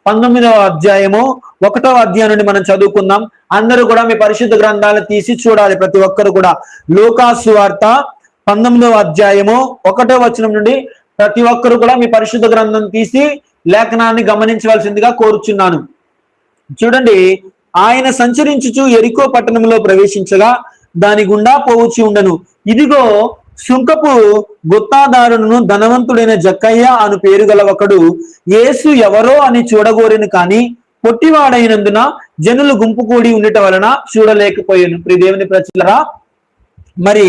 19వ అధ్యాయము 1వ అధ్యాయం నుండి మనం చదువుకుందాం. అందరూ కూడా మీ పరిశుద్ధ గ్రంథాలను తీసి చూడాలి, ప్రతి ఒక్కరు కూడా. లూకాసు వార్త 19వ అధ్యాయము 1వ వచనం నుండి ప్రతి ఒక్కరు కూడా మీ పరిశుద్ధ గ్రంథం తీసి లేఖనాన్ని గమనించవలసిందిగా కోరుచున్నాను. చూడండి, ఆయన సంచరించుచు యెరికో పట్టణంలో ప్రవేశించగా దాని గుండా పోవచ్చి ఉండను. ఇదిగో సుంకపు గుత్తాదారును ధనవంతుడైన జక్కయ్య అను పేరు గల ఒకడు యేసు ఎవరో అని చూడగోరెను, కానీ పొట్టివాడైనందున జనులు గుంపు కూడి ఉండటం వలన చూడలేకపోయాను. ప్రియ దేవుని ప్రజలారా, మరి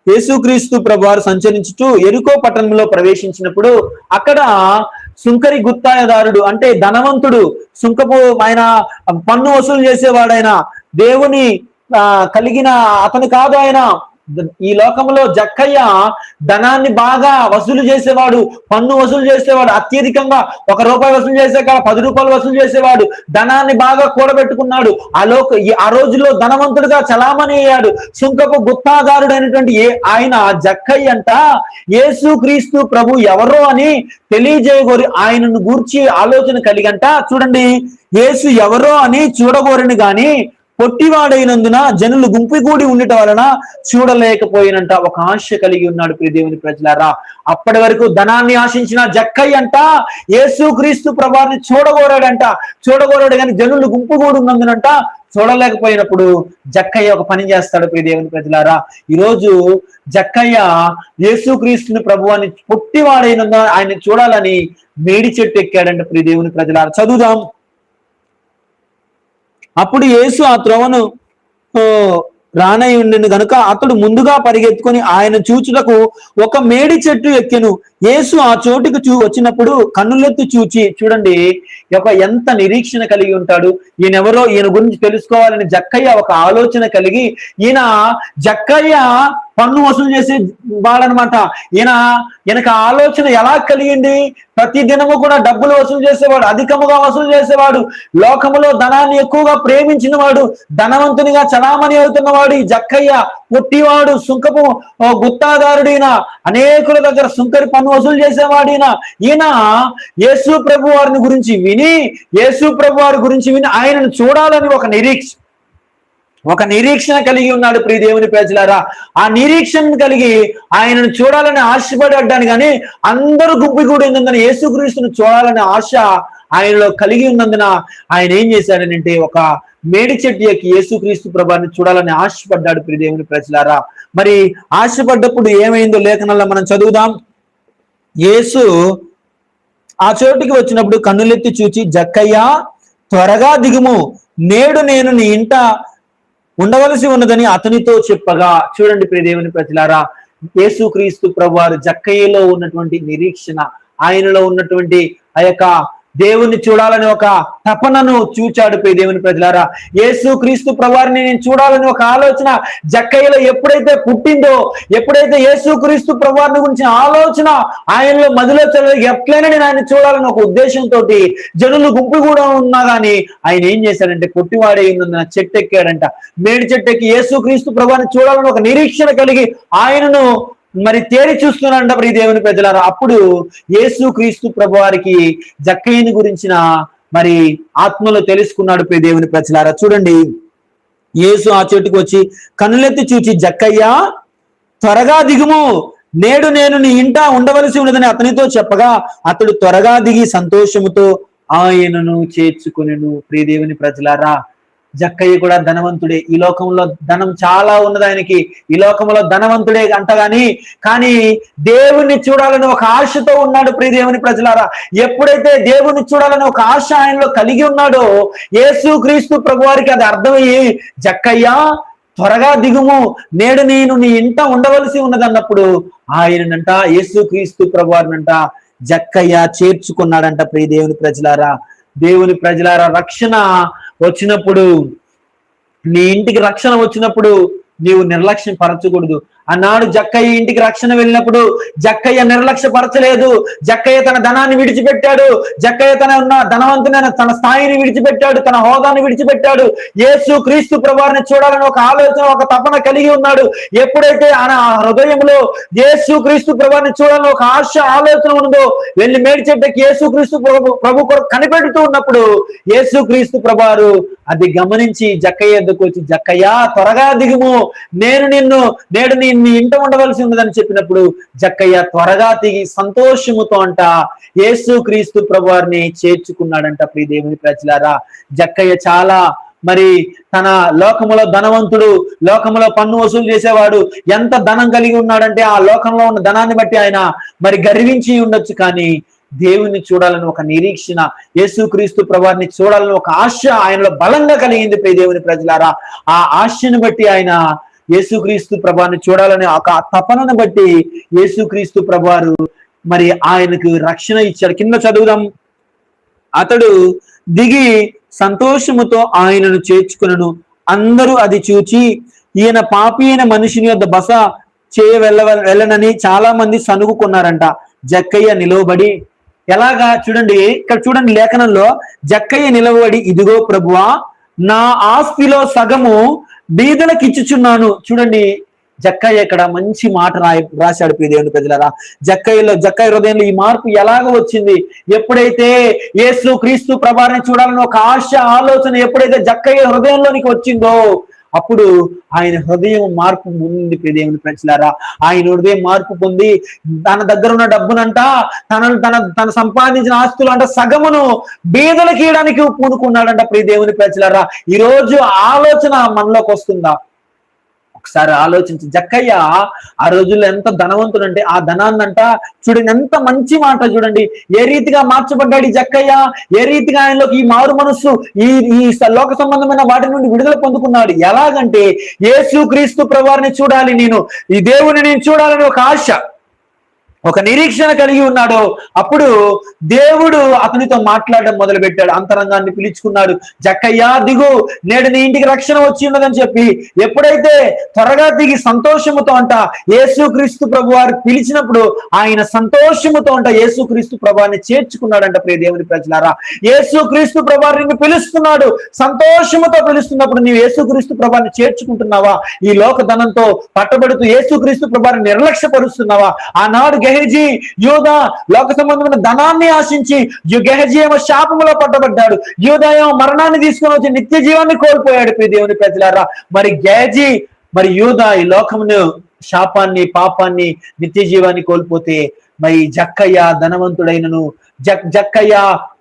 యేసుక్రీస్తు ప్రభువారు సంచరించుతూ యెరికో పట్టణంలో ప్రవేశించినప్పుడు అక్కడ సుంకరి గుత్తాదారుడు అంటే ధనవంతుడు, సుంకపు ఆయన పన్ను వసూలు చేసేవాడైన దేవుని కలిగిన అతను కాదు ఆయన. ఈ లోకంలో జక్కయ్య ధనాన్ని బాగా వసూలు చేసేవాడు, పన్ను వసూలు చేసేవాడు. అత్యధికంగా ₹1 వసూలు చేసాక ₹10 వసూలు చేసేవాడు. ధనాన్ని బాగా కూడబెట్టుకున్నాడు. ఆ రోజుల్లో ధనవంతుడిగా చలామణి అయ్యాడు. సుంకపు గుత్తాదారుడు అయినటువంటి ఆయన జక్కయ్య అంట యేసుక్రీస్తు ప్రభు ఎవరో అని తెలియజేయగోరి ఆయనను గూర్చి ఆలోచన కలిగంట. చూడండి, యేసు ఎవరో అని చూడగోరని గాని పొట్టివాడైనందున జనులు గుంపు కూడి ఉండటం వలన చూడలేకపోయినంట. ఒక ఆశ కలిగి ఉన్నాడు ప్రియ దేవుని ప్రజలారా. అప్పటి వరకు ధనాన్ని ఆశించిన జక్కయ్య అంట యేసుక్రీస్తు ప్రభువారిని చూడగోరాడు కానీ జనులు గుంపు కూడి ఉన్నందునంట చూడలేకపోయినప్పుడు జక్కయ్య ఒక పని చేస్తాడు ప్రియ దేవుని ప్రజలారా. ఈరోజు జక్కయ్య యేసుక్రీస్తుని ప్రభువాన్ని పొట్టివాడైనందున ఆయన చూడాలని మేడి చెట్టు ఎక్కాడంట ప్రియ దేవుని ప్రజలారా. చదువుదాం. అప్పుడు యేసు ఆ త్రోవను రానై ఉండెను గనుక అతడు ముందుగా పరిగెత్తుకొని ఆయన చూచుటకు ఒక మేడి చెట్టు ఎక్కెను. యేసు ఆ చోటుకు వచ్చినప్పుడు కన్నులెత్తి చూడండి ఎంత నిరీక్షణ కలిగి ఉంటాడు. ఈయన గురించి తెలుసుకోవాలని జక్కయ్య ఒక ఆలోచన కలిగి, జక్కయ్య పన్ను వసూలు చేసే వాడనమాట. ఈయనకు ఆలోచన ఎలా కలిగింది? ప్రతి దినము కూడా డబ్బులు వసూలు చేసేవాడు, అధికముగా వసూలు చేసేవాడు, లోకములో ధనాన్ని ఎక్కువగా ప్రేమించిన వాడు, ధనవంతునిగా చలామణి అవుతున్నవాడు ఈ జక్కయ్య. పుట్టివాడు, సుంకపు గుత్తాదారుడైన, అనేకుల దగ్గర సుంకరి పన్ను వసూలు చేసేవాడు ఈయన యేసు ప్రభు వారిని గురించి విని ఆయనను చూడాలని ఒక నిరీక్షణ కలిగి ఉన్నాడు. ప్రియ దేవుని ప్రజలారా, ఆ నిరీక్షణ కలిగి ఆయనను చూడాలని ఆశపడ్డాను. కానీ అందరూ గుంపుగూడిందని యేసుక్రీస్తును చూడాలనే ఆశ ఆయనలో కలిగి ఉన్నందున ఆయన ఏం చేశాడనంటే ఒక మేడి చెట్టు ఎక్కి యేసుక్రీస్తు ప్రభువుని చూడాలని ఆశపడ్డాడు. ప్రియ దేవుని ప్రజలారా, మరి ఆశపడ్డప్పుడు ఏమైందో లేఖనాల్లో మనం చదువుదాం. యేసు ఆ చోటుకి వచ్చినప్పుడు కన్నులెత్తి చూచి, జక్కయ్య త్వరగా దిగుము, నేడు నేను నీ ఇంట ఉండవలసి ఉన్నదని అతనితో చెప్పగా. చూడండి ప్రియ దేవుని ప్రజలారా, యేసుక్రీస్తు ప్రభువారు జక్కయ్యలో ఉన్నటువంటి నిరీక్షణ, ఆయనలో ఉన్నటువంటి ఆ యొక్క దేవుణ్ణి చూడాలని ఒక తపనను చూచాడు. ప్రియ దేవుని ప్రజలారా, యేసుక్రీస్తు ప్రభువారిని నేను చూడాలని ఒక ఆలోచన జక్కయ్యలో ఎప్పుడైతే పుట్టిందో, ఎప్పుడైతే యేసుక్రీస్తు ప్రభువారిని గురించి ఆలోచన ఆయనలో మదిలో చదివి ఎట్లయినా నేను ఆయన చూడాలని ఒక ఉద్దేశంతో జనులు గుంపు కూడా ఉన్నా కానీ ఆయన ఏం చేశాడంటే పొట్టివాడే చెట్టు ఎక్కాడంట. మేడి చెట్టు ఎక్కి యేసుక్రీస్తు ప్రభువారిని చూడాలని ఒక నిరీక్షణ కలిగి ఆయనను మరి తేరి చూస్తున్నాడంట. ప్రియ దేవుని ప్రజలారా, అప్పుడు యేసుక్రీస్తు ప్రభువారికి జక్కయ్యని గురించిన మరి ఆత్మలో తెలుసుకున్నాడు. ప్రియ దేవుని ప్రజలారా, చూడండి, యేసు ఆ చెట్టుకు వచ్చి కన్నులెత్తి చూచి, జక్కయ్య త్వరగా దిగుము, నేడు నేను నీ ఇంట ఉండవలసి ఉన్నదని అతనితో చెప్పగా అతడు త్వరగా దిగి సంతోషముతో ఆయనను చేర్చుకొనెను. ప్రియ దేవుని ప్రజలారా, జక్కయ్య కూడా ధనవంతుడే. ఈ లోకంలో ధనం చాలా ఉన్నది ఆయనకి, ఈ లోకంలో ధనవంతుడే కానీ దేవుణ్ణి చూడాలని ఒక ఆశతో ఉన్నాడు. ప్రియ దేవుని ప్రజలారా, ఎప్పుడైతే దేవుణ్ణి చూడాలని ఒక ఆశ ఆయనలో కలిగి ఉన్నాడో యేసుక్రీస్తు ప్రభువారికి అది అర్థమయ్యి, జక్కయ్య త్వరగా దిగుము, నేడు నేను నీ ఇంట ఉండవలసి ఉన్నదన్నప్పుడు ఆయనంట యేసుక్రీస్తు ప్రభువారినంట జక్కయ్య చేర్చుకున్నాడంట. ప్రియ దేవుని ప్రజలారా, రక్షణ వచ్చినప్పుడు, నీ ఇంటికి రక్షణ వచ్చినప్పుడు నీవు నిర్లక్ష్యం పరచకూడదు. అన్నాడు జక్కయ్య ఇంటికి రక్షణ వెళ్ళినప్పుడు జక్కయ్య నిర్లక్ష్య పరచలేదు. జక్కయ్య తన ధనాన్ని విడిచిపెట్టాడు. జక్కయ్య తన ఉన్న ధనవంతునైన తన స్థాయిని విడిచిపెట్టాడు, తన హోదాన్ని విడిచిపెట్టాడు. యేసుక్రీస్తు ప్రభువారిని చూడాలని ఒక ఆలోచన, ఒక తపన కలిగి ఉన్నాడు. ఎప్పుడైతే ఆయన హృదయంలో యేసుక్రీస్తు ప్రభువారిని చూడాలని ఒక ఆశ, ఆలోచన ఉందో, వెళ్ళి మేడి చెట్టుకి యేసుక్రీస్తు ప్రభు కొరకు కనిపెడుతూ ఉన్నప్పుడు యేసుక్రీస్తు ప్రభువారు అది గమనించి జక్కయ్య ఎద్దుకు వచ్చి, జక్కయ్య త్వరగా దిగుము, నేడు నీ ఇంట ఉండవలసి ఉన్నదని చెప్పినప్పుడు జక్కయ్య త్వరగా దిగి సంతోషముతో అంట యేసుక్రీస్తు ప్రభువారిని చేర్చుకున్నాడంట. ప్రియ దేవుని ప్రజలారా, జక్కయ్య చాలా మరి తన లోకములో ధనవంతుడు, లోకములో పన్ను వసూలు చేసేవాడు, ఎంత ధనం కలిగి ఉన్నాడంటే ఆ లోకంలో ఉన్న ధనాన్ని బట్టి ఆయన మరి గర్వించి ఉండొచ్చు. కానీ దేవుణ్ణి చూడాలని ఒక నిరీక్షణ, యేసుక్రీస్తు ప్రభువారిని చూడాలని ఒక ఆశ ఆయనలో బలంగా కలిగింది. ప్రియ దేవుని ప్రజలారా, ఆ ఆశను బట్టి ఆయన యేసుక్రీస్తు ప్రభువారిని చూడాలని ఒక తపనను బట్టి యేసుక్రీస్తు ప్రభువారు మరి ఆయనకు రక్షణ ఇచ్చాడు. కింద చదువుదాం. అతడు దిగి సంతోషముతో ఆయనను చేర్చుకునను, అందరూ అది చూచి ఈయన పాపి అయిన మనిషిని యొద్ద బస వెళ్ళనని చాలా మంది సనుగుకున్నారంట. జక్కయ్య నిలవబడి, ఎలాగా చూడండి, ఇక్కడ చూడండి లేఖనంలో, జక్కయ్య నిలవబడి, ఇదిగో ప్రభువా, నా ఆస్తిలో సగము బీదలకు ఇచ్చుచున్నాను. చూడండి, జక్కయ్య ఇక్కడ మంచి మాట రాశాడు. ప్రియ దేవుని ప్రజలారా, జక్కయ్య హృదయంలో ఈ మార్పు ఎలాగ వచ్చింది? ఎప్పుడైతే యేసుక్రీస్తు ప్రభువారిని చూడాలని ఒక ఆశ, ఆలోచన ఎప్పుడైతే జక్కయ్య హృదయంలోనికి వచ్చిందో అప్పుడు ఆయన హృదయం మార్పు పొందింది. ప్రియ దేవుని ప్రజలారా, ఆయన హృదయం మార్పు పొంది తన దగ్గర ఉన్న డబ్బునంట, తన సంపాదించిన ఆస్తులు అంట సగమును బీదలకు ఇవ్వడానికి పూనుకున్నాడంట. ప్రియ దేవుని ప్రజలారా, ఈ రోజు ఆలోచన మనలోకి వస్తుందా? ఒకసారి ఆలోచించి, జక్కయ్య ఆ రోజుల్లో ఎంత ధనవంతుడు అంటే ఆ ధనాన్నంట చూడండి, ఎంత మంచి మాట చూడండి, ఏ రీతిగా మార్చబడ్డాడు ఈ జక్కయ్య, ఏ రీతిగా ఆయనలోకి ఈ మారు మనస్సు, ఈ లోక సంబంధమైన వాటి నుండి విడుదల పొందుకున్నాడు. ఎలాగంటే యేసుక్రీస్తు ప్రభువారిని చూడాలి, ఈ దేవుని నేను చూడాలని ఒక ఆశ, ఒక నిరీక్షణ కలిగి ఉన్నాడో అప్పుడు దేవుడు అతనితో మాట్లాడడం మొదలు పెట్టాడు. అంతరంగాన్ని పిలుచుకున్నాడు. జక్కయ్యా దిగు, నేడు నీ ఇంటికి రక్షణ వచ్చి ఉన్నదని చెప్పి ఎప్పుడైతే త్వరగా దిగి సంతోషముతో అంట యేసుక్రీస్తు ప్రభు వారు పిలిచినప్పుడు ఆయన సంతోషముతో అంట యేసుక్రీస్తు ప్రభువారిని చేర్చుకున్నాడంట. ప్రియ దేవుని ప్రజలారా, యేసుక్రీస్తు ప్రభువారిని పిలుస్తున్నాడు, సంతోషముతో పిలుస్తున్నప్పుడు నీవు యేసుక్రీస్తు ప్రభువారిని చేర్చుకుంటున్నావా? ఈ లోక ధనంతో పట్టబడుతూ యేసుక్రీస్తు ప్రభువారిని నిర్లక్ష్యపరుస్తున్నావా? ఆనాడు గెహజీ యూదా లోక సంబంధమైన ధనాన్ని ఆశించి గెహజీ ఏమో శాపములో పట్టబడ్డాడు, యూదా ఏమో మరణాన్ని తీసుకొని వచ్చి నిత్య జీవాన్ని కోల్పోయాడు. ప్రియ దేవుని ప్రజలారా, మరి గెహజీ మరి యూదా ఈ లోకమును శాపాన్ని పాపాన్ని నిత్య జీవాన్ని కోల్పోతే మరి జక్కయ్య ధనవంతుడైనను, జక్కయ్య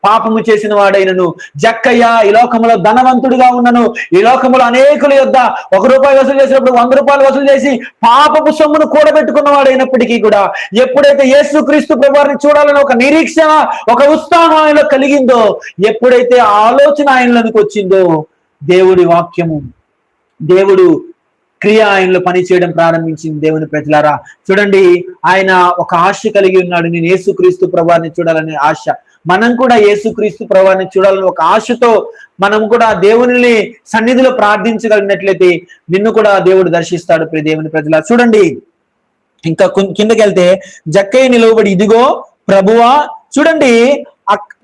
పాపము చేసిన వాడైనను, జక్కయ్య ఈ లోకములో ధనవంతుడిగా ఉన్నను, ఈ లోకములో అనేకుల యొద్ద ₹1 వసూలు చేసినప్పుడు ₹100 వసూలు చేసి పాపపు సొమ్మును కూడబెట్టుకున్న వాడైనప్పటికీ కూడా ఎప్పుడైతే యేసుక్రీస్తు ప్రభువారిని చూడాలని ఒక నిరీక్షణ, ఒక ఉత్సాహం ఆయనలో కలిగిందో, ఎప్పుడైతే ఆలోచన ఆయనలోనికి వచ్చిందో, దేవుడి వాక్యము, దేవుడు క్రియ ఆయనలో పని చేయడం ప్రారంభించింది. దేవుని ప్రజలారా చూడండి, ఆయన ఒక ఆశ కలిగి ఉన్నాడు, నేను యేసుక్రీస్తు ప్రభువారిని చూడాలనే ఆశ. మనం కూడా యేసుక్రీస్తు ప్రభువారిని చూడాలని ఒక ఆశతో మనం కూడా దేవుని సన్నిధిలో ప్రార్థించగలిగినట్లయితే నిన్ను కూడా దేవుడు దర్శిస్తాడు. ప్రియ దేవుని ప్రజలారా చూడండి, ఇంకా కిందకి వెళ్తే జక్కయ్య నిలవబడి ఇదిగో ప్రభువా, చూడండి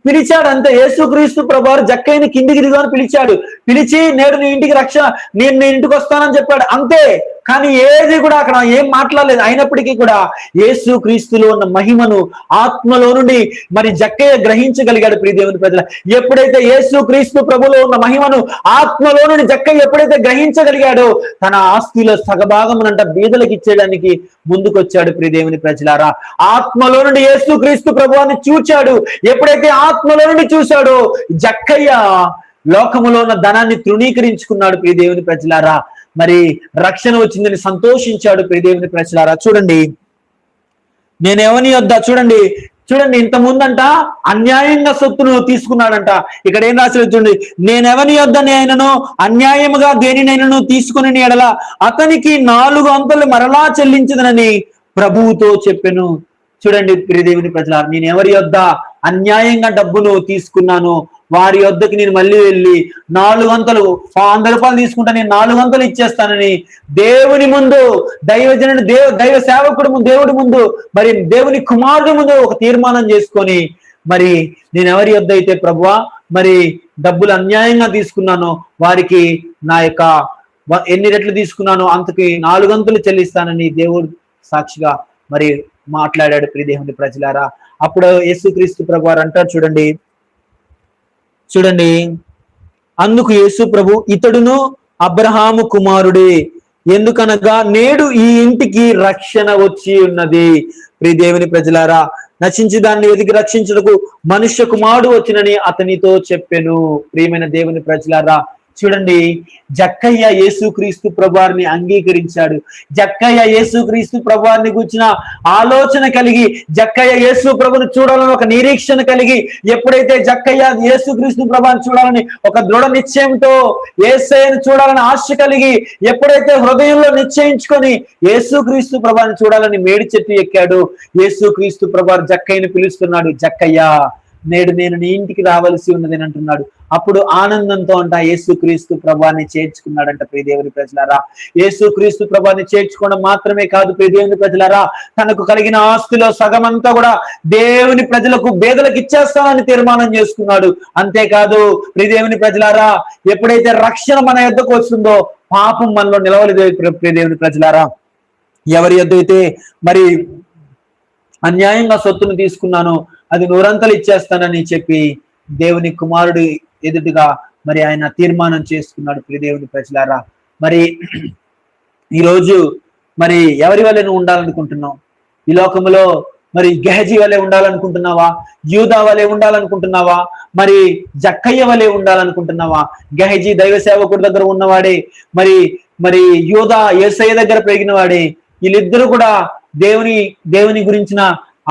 పిలిచాడు అంతే. యేసుక్రీస్తు ప్రభువారు జక్కయ్యని కిందికి దిగు అని పిలిచాడు. పిలిచి నేడు నీ ఇంటికి రక్షణ, నేను నీ ఇంటికి వస్తానని చెప్పాడు అంతే. కానీ ఏది కూడా అక్కడ ఏం మాట్లాడలేదు. అయినప్పటికీ కూడా యేసుక్రీస్తులో ఉన్న మహిమను ఆత్మలో నుండి మరి జక్కయ్య గ్రహించగలిగాడు. ప్రియ దేవుని ప్రజల, ఎప్పుడైతే యేసుక్రీస్తు ప్రభులో ఉన్న మహిమను ఆత్మలో నుండి జక్కయ్య ఎప్పుడైతే గ్రహించగలిగాడో తన ఆస్తిలో సగభాగమునంట బీదలకు ఇచ్చేయడానికి ముందుకొచ్చాడు. ప్రియ దేవుని ప్రజలారా, ఆత్మలో నుండి యేసుక్రీస్తు ప్రభువాన్ని చూచాడు. ఎప్పుడైతే ఆత్మలో నుండి చూశాడో జక్కయ్య లోకములో ఉన్న ధనాన్ని తృణీకరించుకున్నాడు. ప్రియ దేవుని ప్రజలారా, మరి రక్షణ వచ్చిందని సంతోషించాడు. ప్రియ దేవుని ప్రజలారా చూడండి, నేను ఎవని యొద్ద చూడండి ఇంత ముందంట అన్యాయంగా సొత్తును తీసుకున్నాడంట. ఇక్కడ ఏం రాసి చూడండి, నేనెవని యొద్ద నేనను అన్యాయముగా దేనినైనను తీసుకుని ఎడల అతనికి 4 అంతలు మరలా చెల్లించదనని ప్రభువుతో చెప్పెను. చూడండి ప్రియ దేవుని ప్రజలారా, నేను ఎవరి యొద్ద అన్యాయంగా డబ్బును తీసుకున్నాను వారి యొద్దకి నేను మళ్ళీ వెళ్ళి 4 అంతలు ₹100 తీసుకుంటా, నేను 4 అంతలు ఇచ్చేస్తానని దేవుని ముందు, దైవజనుడు దైవ సేవకుడు ముందు, దేవుడి ముందు, మరి దేవుని కుమారుడి ముందు ఒక తీర్మానం చేసుకొని, మరి నేను ఎవరి యొద్ద అయితే ప్రభువా మరి డబ్బులు అన్యాయంగా తీసుకున్నానో వారికి నా యొక్క ఎన్ని రెట్లు తీసుకున్నానో అంతకి 4 అంతలు చెల్లిస్తానని దేవుడు సాక్షిగా మరి మాట్లాడాడు. ప్రియ దేవుని ప్రజలారా, అప్పుడు యేసుక్రీస్తు ప్రభువారు అంటారు చూడండి, అందుకు యేసు ప్రభు ఇతడును అబ్రహాము కుమారుడే, ఎందుకనగా నేడు ఈ ఇంటికి రక్షణ వచ్చి ఉన్నది. ప్రియ దేవుని ప్రజలారా, నశించి దాన్ని వెతికి రక్షించుటకు మనుష్య కుమారుడు వచ్చినని అతనితో చెప్పెను. ప్రియమైన దేవుని ప్రజలారా చూడండి, జక్కయ్య యేసుక్రీస్తు ప్రభువారిని అంగీకరించాడు. జక్కయ్య యేసుక్రీస్తు ప్రభువారిని గురించిన ఆలోచన కలిగి, జక్కయ్య యేసు ప్రభుని చూడాలని ఒక నిరీక్షణ కలిగి, ఎప్పుడైతే జక్కయ్య యేసుక్రీస్తు ప్రభువారిని చూడాలని ఒక దృఢ నిశ్చయంతో, యేసయ్యను చూడాలని ఆశ కలిగి, ఎప్పుడైతే హృదయంలో నిశ్చయించుకొని యేసుక్రీస్తు ప్రభువారిని చూడాలని మేడి చెట్టు ఎక్కాడు, యేసుక్రీస్తు ప్రభువారు జక్కయ్యని పిలుస్తున్నాడు, జక్కయ్య నేడు నేను నీ ఇంటికి రావాల్సి ఉన్నదని అంటున్నాడు. అప్పుడు ఆనందంతో అంట యేసుక్రీస్తు ప్రభువాన్ని చేర్చుకున్నాడంట. ప్రియ దేవుని ప్రజలారా, యేసుక్రీస్తు ప్రభువాన్ని చేర్చుకోవడం మాత్రమే కాదు ప్రియ దేవుని ప్రజలారా, తనకు కలిగిన ఆస్తిలో సగమంతా కూడా దేవుని ప్రజలకు బేదలకు ఇచ్చేస్తానని తీర్మానం చేసుకున్నాడు. అంతేకాదు ప్రియ దేవుని ప్రజలారా, ఎప్పుడైతే రక్షణ మన యొద్దకు వస్తుందో పాపం మనలో నిలవలేదు. ప్రియ దేవుని ప్రజలారా, ఎవరి యొద్ద అయితే మరి అన్యాయంగా సొత్తును తీసుకున్నానో అది 100 అంతలు ఇచ్చేస్తానని చెప్పి దేవుని కుమారుడు ఎదుటిగా మరి ఆయన తీర్మానం చేసుకున్నాడు. ప్రియ దేవుని ప్రజలారా, మరి ఈరోజు మరి ఎవరి వల్లే నువ్వు ఉండాలనుకుంటున్నావు? ఈ లోకంలో మరి గెహజీ వలె ఉండాలనుకుంటున్నావా? యూదా వలె ఉండాలనుకుంటున్నావా? మరి జక్కయ్య వలె ఉండాలనుకుంటున్నావా? గెహజీ దైవ సేవకుడి దగ్గర ఉన్నవాడే, మరి యూదా యేసయ్య దగ్గర పెరిగిన వాడే. వీళ్ళిద్దరూ కూడా దేవుని గురించిన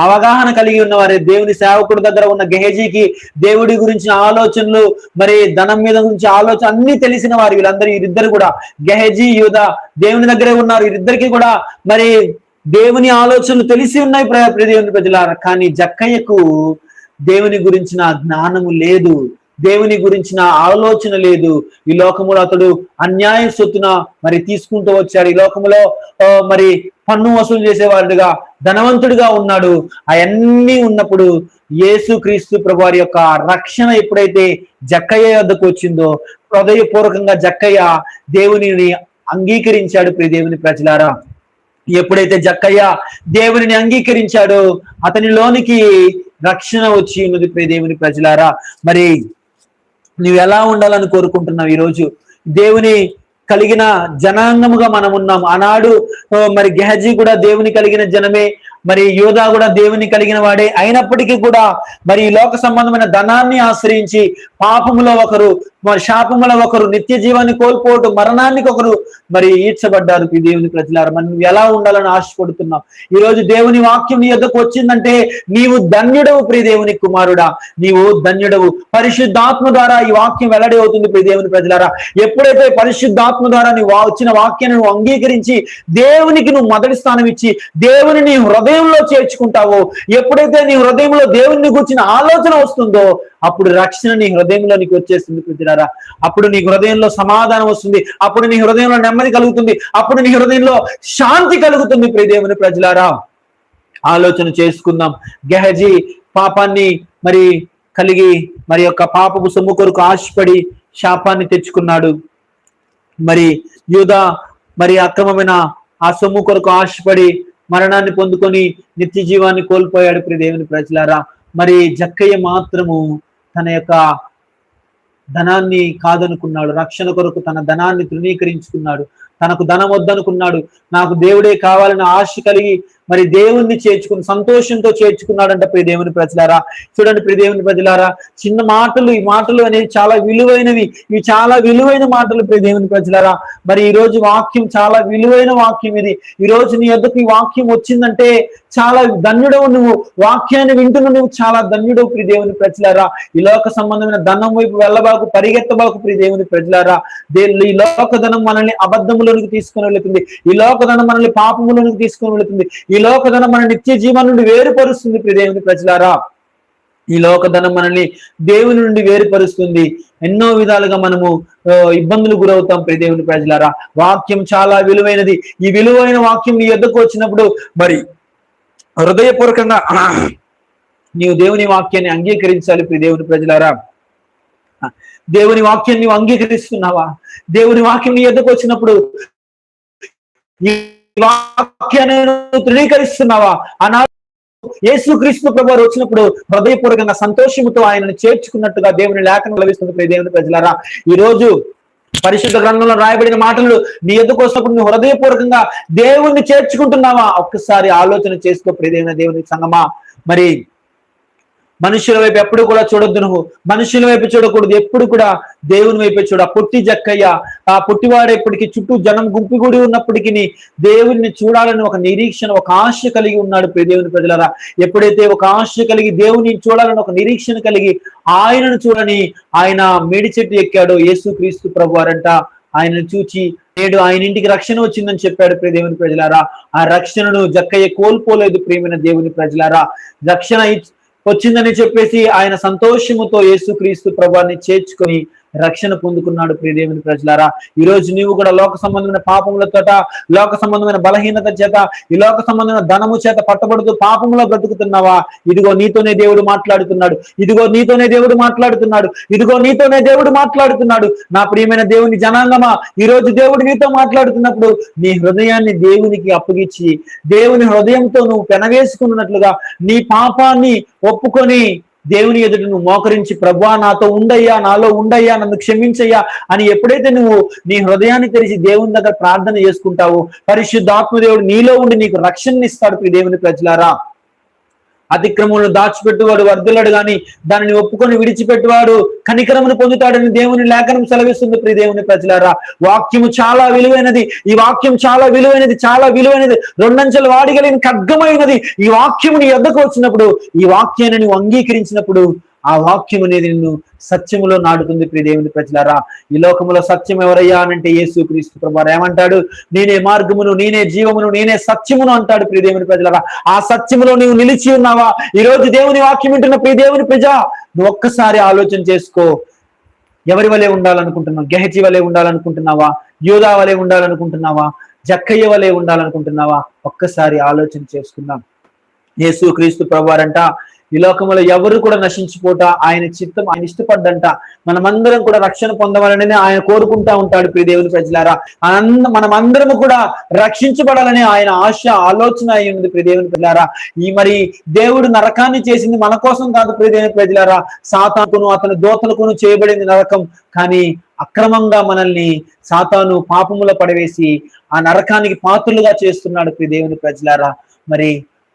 అవగాహన కలిగి ఉన్నవారే. దేవుని సేవకుడి దగ్గర ఉన్న గెహజీకి దేవుడి గురించిన ఆలోచనలు, మరి ధనం మీద గురించి ఆలోచన అన్ని తెలిసిన వారు వీళ్ళిద్దరు కూడా. గెహజీ యూదా దేవుని దగ్గరే ఉన్నారు. వీరిద్దరికి కూడా మరి దేవుని ఆలోచనలు తెలిసి ఉన్నాయి దేవుని ప్రజలారా. కానీ జక్కయ్యకు దేవుని గురించిన జ్ఞానము లేదు, దేవుని గురించిన ఆలోచన లేదు. ఈ లోకములో అతడు అన్యాయ సొత్తున మరి తీసుకుంటూ వచ్చాడు. ఈ లోకములో మరి పన్ను వసూలు చేసేవాడుగా ధనవంతుడిగా ఉన్నాడు. అవన్నీ ఉన్నప్పుడు యేసుక్రీస్తు ప్రభువారి యొక్క రక్షణ ఎప్పుడైతే జక్కయ్య వద్దకు వచ్చిందో, హృదయపూర్వకంగా జక్కయ్య దేవునిని అంగీకరించాడు. దేవుని ప్రజలారా, ఎప్పుడైతే జక్కయ్య దేవునిని అంగీకరించాడో అతనిలోనికి రక్షణ వచ్చి ఉన్నది. దేవుని ప్రజలారా, మరి నువ్వు ఎలా ఉండాలని కోరుకుంటున్నావు? ఈరోజు దేవుని కలిగిన జనాంగముగా మనం ఉన్నాం. ఆనాడు మరి గెహజీ కూడా దేవుని కలిగిన జనమే, మరి యోధా కూడా దేవుని కలిగిన వాడే. అయినప్పటికీ కూడా మరి ఈ లోక సంబంధమైన ధనాన్ని ఆశ్రయించి పాపములో ఒకరు, మరి శాపములో ఒకరు, నిత్య జీవాన్ని కోల్పోవటం, మరణానికి ఒకరు మరి ఈడ్చబడ్డారు. దేవుని ప్రజలారా, మనం ఎలా ఉండాలని ఆశపడుతున్నాం? ఈ రోజు దేవుని వాక్యం నీ యొద్దకు వచ్చిందంటే నీవు ధన్యుడవు దేవుని కుమారుడా, నీవు ధన్యుడవు. పరిశుద్ధాత్మ ద్వారా ఈ వాక్యం వెల్లడి అవుతుంది. దేవుని ప్రజలారా, ఎప్పుడైతే పరిశుద్ధాత్మ ద్వారా నీ వచ్చిన వాక్యాన్ని నువ్వు అంగీకరించి దేవునికి నువ్వు మొదటి స్థానం ఇచ్చి దేవుని నీ హృదయంలో చేర్చుకుంటావో, ఎప్పుడైతే నీ హృదయంలో దేవుని గురించిన ఆలోచన వస్తుందో అప్పుడు రక్షణ నీ హృదయంలో నీకు వచ్చేస్తుంది ప్రజలారా. అప్పుడు నీ హృదయంలో సమాధానం వస్తుంది, అప్పుడు నీ హృదయంలో నెమ్మది కలుగుతుంది, అప్పుడు నీ హృదయంలో శాంతి కలుగుతుంది. దేవుని ప్రజలారా, ఆలోచన చేసుకుందాం. గెహజీ పాపాన్ని మరి కలిగి మరి యొక్క పాపపు సొమ్ము కొరకు ఆశపడి శాపాన్ని తెచ్చుకున్నాడు. మరి యూదా మరి అక్రమమైన ఆ సొమ్ము కొరకు ఆశపడి మరణాన్ని పొందుకొని నిత్య జీవాన్ని కోల్పోయాడు. దేవుని ప్రజలారా, మరి జక్కయ్య మాత్రము తన యొక్క ధనాన్ని కాదనుకున్నాడు. రక్షణ కొరకు తన ధనాన్ని తృణీకరించుకున్నాడు. తనకు ధనం వద్దనుకున్నాడు. నాకు దేవుడే కావాలని ఆశ కలిగి మరి దేవుణ్ణి చేర్చుకుని సంతోషంతో చేర్చుకున్నాడంట. దేవుని ప్రజలారా, చూడండి దేవుని ప్రజలారా, చిన్న మాటలు, ఈ మాటలు అనేవి చాలా విలువైనవి. ఇవి చాలా విలువైన మాటలు దేవుని ప్రజలారా. మరి ఈ రోజు వాక్యం చాలా విలువైన వాక్యం. ఇది ఈ రోజు నీ వద్దకు ఈ వాక్యం వచ్చిందంటే చాలా ధన్యుడవు. నువ్వు వాక్యాన్ని వింటున్న నువ్వు చాలా ధన్యుడవు దేవుని ప్రజలారా. ఈ లోక సంబంధమైన ధనం వైపు వెళ్ళబాకు, పరిగెత్తబాకు దేవుని ప్రజలారా. ఈ లోక ధనం మనల్ని అబద్ధములోనికి తీసుకుని వెళుతుంది. ఈ లోక ధనం మనల్ని పాపములోనికి తీసుకుని వెళుతుంది. ఈ లోకధనం మన నిత్య జీవనం నుండి వేరుపరుస్తుంది దేవుని ప్రజలారా. ఈ లోకధనం మనల్ని దేవుని నుండి వేరుపరుస్తుంది. ఎన్నో విధాలుగా మనము ఇబ్బందులు గురవుతాం దేవుని ప్రజలారా. వాక్యం చాలా విలువైనది. ఈ విలువైన వాక్యం నీ యొద్దకు వచ్చినప్పుడు మరి హృదయపూర్వకంగా నీవు దేవుని వాక్యాన్ని అంగీకరించాలి. దేవుని ప్రజలారా, దేవుని వాక్యాన్ని నీవు అంగీకరిస్తున్నావా? దేవుని వాక్యం నీ యొద్దకు వచ్చినప్పుడు ఈ వాక్యాన్ని తృణీకరిస్తున్నావా? ఆనాడు యేసుక్రీస్తు ప్రభువారు వచ్చినప్పుడు హృదయపూర్వకంగా సంతోషముతో ఆయనను చేర్చుకున్నట్టుగా దేవుని లేఖనం లభిస్తుంది. దేవుని ప్రజలారా, ఈ రోజు పరిశుద్ధ గ్రంథంలో రాయబడిన మాటలు నీ ఎదుకు వస్తున్నప్పుడు నువ్వు హృదయపూర్వకంగా దేవుణ్ణి చేర్చుకుంటున్నావా? ఒక్కసారి ఆలోచన చేసుకో దేవుని సంగమా. మరి మనుషుల వైపు ఎప్పుడు కూడా చూడొద్దు. నువ్వు మనుషుల వైపు చూడకూడదు, ఎప్పుడు కూడా దేవుని వైపు చూడ. పొట్టి జక్కయ్య, ఆ పొట్టివాడేప్పటికీ చుట్టూ జనం గుంపిగూడి ఉన్నప్పటికీ దేవుడిని చూడాలని ఒక నిరీక్షణ, ఒక ఆశ కలిగి ఉన్నాడు. దేవుని ప్రజలారా, ఎప్పుడైతే ఒక ఆశ కలిగి దేవుని చూడాలని ఒక నిరీక్షణ కలిగి ఆయనను చూడని ఆయన మేడి చెట్టు ఎక్కాడు యేసుక్రీస్తు ప్రభువారంట. ఆయనను చూచి నేడు ఆయన ఇంటికి రక్షణ వచ్చిందని చెప్పాడు. దేవుని ప్రజలారా, ఆ రక్షణను జక్కయ్య కోల్పోలేదు. ప్రియమైన దేవుని ప్రజలారా, రక్షణ వచ్చిందని చెప్పేసి ఆయన సంతోషముతో యేసుక్రీస్తు ప్రభువాన్ని చేర్చుకొని రక్షణ పొందుకున్నాడు. దేవుని ప్రజలారా, ఈ రోజు నీవు కూడా లోక సంబంధమైన పాపములతో, లోక సంబంధమైన బలహీనత చేత, ఈ లోక సంబంధమైన ధనము చేత పట్టబడుతూ పాపములో బ్రతుకుతున్నావా? ఇదిగో నీతోనే దేవుడు మాట్లాడుతున్నాడు. ఇదిగో నీతోనే దేవుడు మాట్లాడుతున్నాడు. ఇదిగో నీతోనే దేవుడు మాట్లాడుతున్నాడు. నా ప్రియమైన దేవుని జనాంగమా, ఈ రోజు దేవుడు నీతో మాట్లాడుతున్నప్పుడు నీ హృదయాన్ని దేవునికి అప్పగించి దేవుని హృదయంతో నువ్వు పెనవేసుకున్నట్లుగా నీ పాపాన్ని ఒప్పుకొని దేవుని ఎదుట నువ్వు మోకరించి, ప్రభువా నాతో ఉండయ్యా, నాలో ఉండయ్యా, నన్ను క్షమించయ్యా అని ఎప్పుడైతే నువ్వు నీ హృదయాన్ని తెరిచి దేవుని దగ్గర ప్రార్థన చేసుకుంటావో పరిశుద్ధాత్మదేవుడు నీలో ఉండి నీకు రక్షణ ఇస్తాడు. దేవుని ప్రజలారా, అతిక్రమములను దాచిపెట్టువాడు వర్ధిల్లడు గాని దానిని ఒప్పుకొని విడిచిపెట్టువాడు కనికరమును పొందుతాడని దేవుని లేఖనం సెలవిస్తుంది. దేవుని ప్రజలారా, వాక్యము చాలా విలువైనది. ఈ వాక్యం చాలా విలువైనది, చాలా విలువైనది. రెండంచెలు వాడిగలిగిన ఖడ్గమైనది. ఈ వాక్యము నీ యొద్దకు వచ్చినప్పుడు, ఈ వాక్యాన్ని నువ్వు అంగీకరించినప్పుడు ఆ వాక్యం అనేది నిన్ను సత్యములో నాడుతుంది. ప్రియ దేవుని ప్రజలారా, ఈ లోకములో సత్యం ఎవరయ్యా అనంటే యేసుక్రీస్తు ప్రభువారు ఏమంటాడు? నేనే మార్గమును, నేనే జీవమును, నేనే సత్యమును అంటాడు. ప్రియ దేవుని ప్రజలారా, ఆ సత్యములో నీవు నిలిచి ఉన్నావా? ఈ రోజు దేవుని వాక్యం వింటున్న ప్రియ దేవుని ప్రజ, నువ్వు ఒక్కసారి ఆలోచన చేసుకో. ఎవరి వలె ఉండాలనుకుంటున్నావు? గెహజీ వలె ఉండాలనుకుంటున్నావా? యోధా వలె ఉండాలనుకుంటున్నావా? జక్కయ్య వలె ఉండాలనుకుంటున్నావా? ఒక్కసారి ఆలోచన చేసుకుందాం. యేసుక్రీస్తు ప్రభువారంట ఈ లోకంలో ఎవరు కూడా నశించిపోట ఆయన చిత్తం, ఆయన ఇష్టపడ్డంట. మనమందరం కూడా రక్షణ పొందవాలని ఆయన కోరుకుంటా ఉంటాడు. ప్రియ దేవుని ప్రజలారా, మనమందరము కూడా రక్షించబడాలని ఆయన ఆశ, ఆలోచన అయి ఉంది. ప్రియ దేవుని ప్రజలారా, మరి దేవుడు నరకాన్ని చేసింది మన కోసం కాదు. ప్రియ దేవుని ప్రజలారా, సాతానుకును అతని దోతలకును చేయబడింది నరకం. కానీ అక్రమంగా మనల్ని సాతాను పాపములో పడవేసి ఆ నరకానికి పాత్రులుగా చేస్తున్నాడు. ప్రియ దేవుని ప్రజలారా, మరి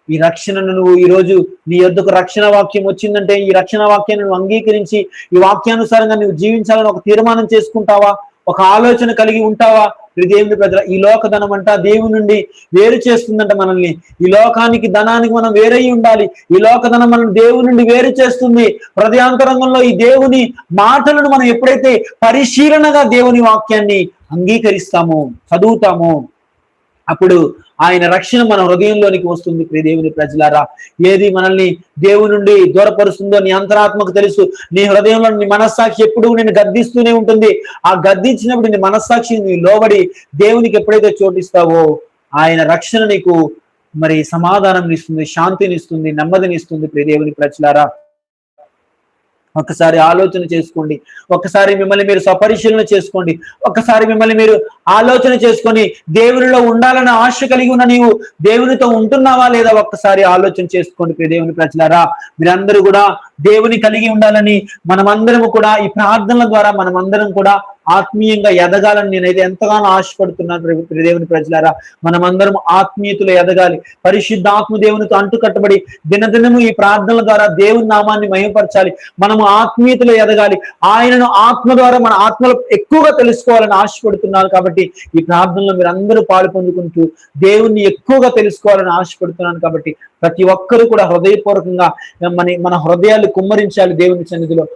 ఈ రక్షణను నువ్వు ఈ రోజు నీ యొద్దకు రక్షణ వాక్యం వచ్చిందంటే ఈ రక్షణ వాక్యాన్ని నువ్వు అంగీకరించి ఈ వాక్యానుసారంగా నువ్వు జీవించాలని ఒక తీర్మానం చేసుకుంటావా? ఒక ఆలోచన కలిగి ఉంటావా? దేవుని ప్రజల, ఈ లోక ధనం అంట దేవుని నుండి వేరు చేస్తుందంట మనల్ని. ఈ లోకానికి ధనానికి మనం వేరై ఉండాలి. ఈ లోక ధనం మనం దేవుని నుండి వేరు చేస్తుంది. హృదయాంతరంగంలో ఈ దేవుని మాటలను మనం ఎప్పుడైతే పరిశీలనగా దేవుని వాక్యాన్ని అంగీకరిస్తామో, చదువుతామో, అప్పుడు ఆయన రక్షణ మన హృదయంలోనికి వస్తుంది. ప్రియ దేవుని ప్రజలారా, ఏది మనల్ని దేవుని నుండి దూరపరుస్తుందో నీ అంతరాత్మకు తెలుసు. నీ హృదయంలో నీ మనస్సాక్షి ఎప్పుడు నేను గద్దిస్తూనే ఉంటుంది. ఆ గద్దించినప్పుడు నీ మనస్సాక్షి నీ లోబడి దేవునికి ఎప్పుడైతే చోటిస్తావో ఆయన రక్షణ నీకు మరి సమాధానం ఇస్తుంది, శాంతిని ఇస్తుంది, నెమ్మదిని ఇస్తుంది. ప్రియ దేవుని ప్రజలారా, ఒక్కసారి ఆలోచన చేసుకోండి. ఒక్కసారి మిమ్మల్ని మీరు స్వపరిశీలన చేసుకోండి. ఒక్కసారి మిమ్మల్ని మీరు ఆలోచన చేసుకొని దేవునిలో ఉండాలని ఆశ కలిగి ఉన్న నీవు దేవునితో ఉంటున్నావా లేదా ఒక్కసారి ఆలోచన చేసుకోండి. ప్రియ దేవుని ప్రజలారా, మీరందరూ కూడా దేవుని కలిగి ఉండాలని మనమందరము కూడా ఈ ప్రార్థనల ద్వారా మనమందరం కూడా ఆత్మీయంగా ఎదగాలని నేనైతే ఎంతగానో ఆశపడుతున్నాను. ప్రియ దేవుని ప్రజలారా, మనమందరం ఆత్మీయతలో ఎదగాలి. పరిశుద్ధ ఆత్మ దేవునితో అంటుకట్టబడి దినదినము ఈ ప్రార్థనల ద్వారా దేవుని నామాన్ని మహిమపరచాలి. మనము ఆత్మీయతలో ఎదగాలి. ఆయనను ఆత్మ ద్వారా మన ఆత్మలో ఎక్కువగా తెలుసుకోవాలని ఆశపడుతున్నాను. కాబట్టి ఈ ప్రార్థనలో మీరు అందరూ పాలు పొందుకుంటూ దేవుణ్ణి ఎక్కువగా తెలుసుకోవాలని ఆశపడుతున్నాను. కాబట్టి ప్రతి ఒక్కరూ కూడా హృదయపూర్వకంగా మన హృదయాలు కుమ్మరించాలి దేవుని సన్నిధిలో.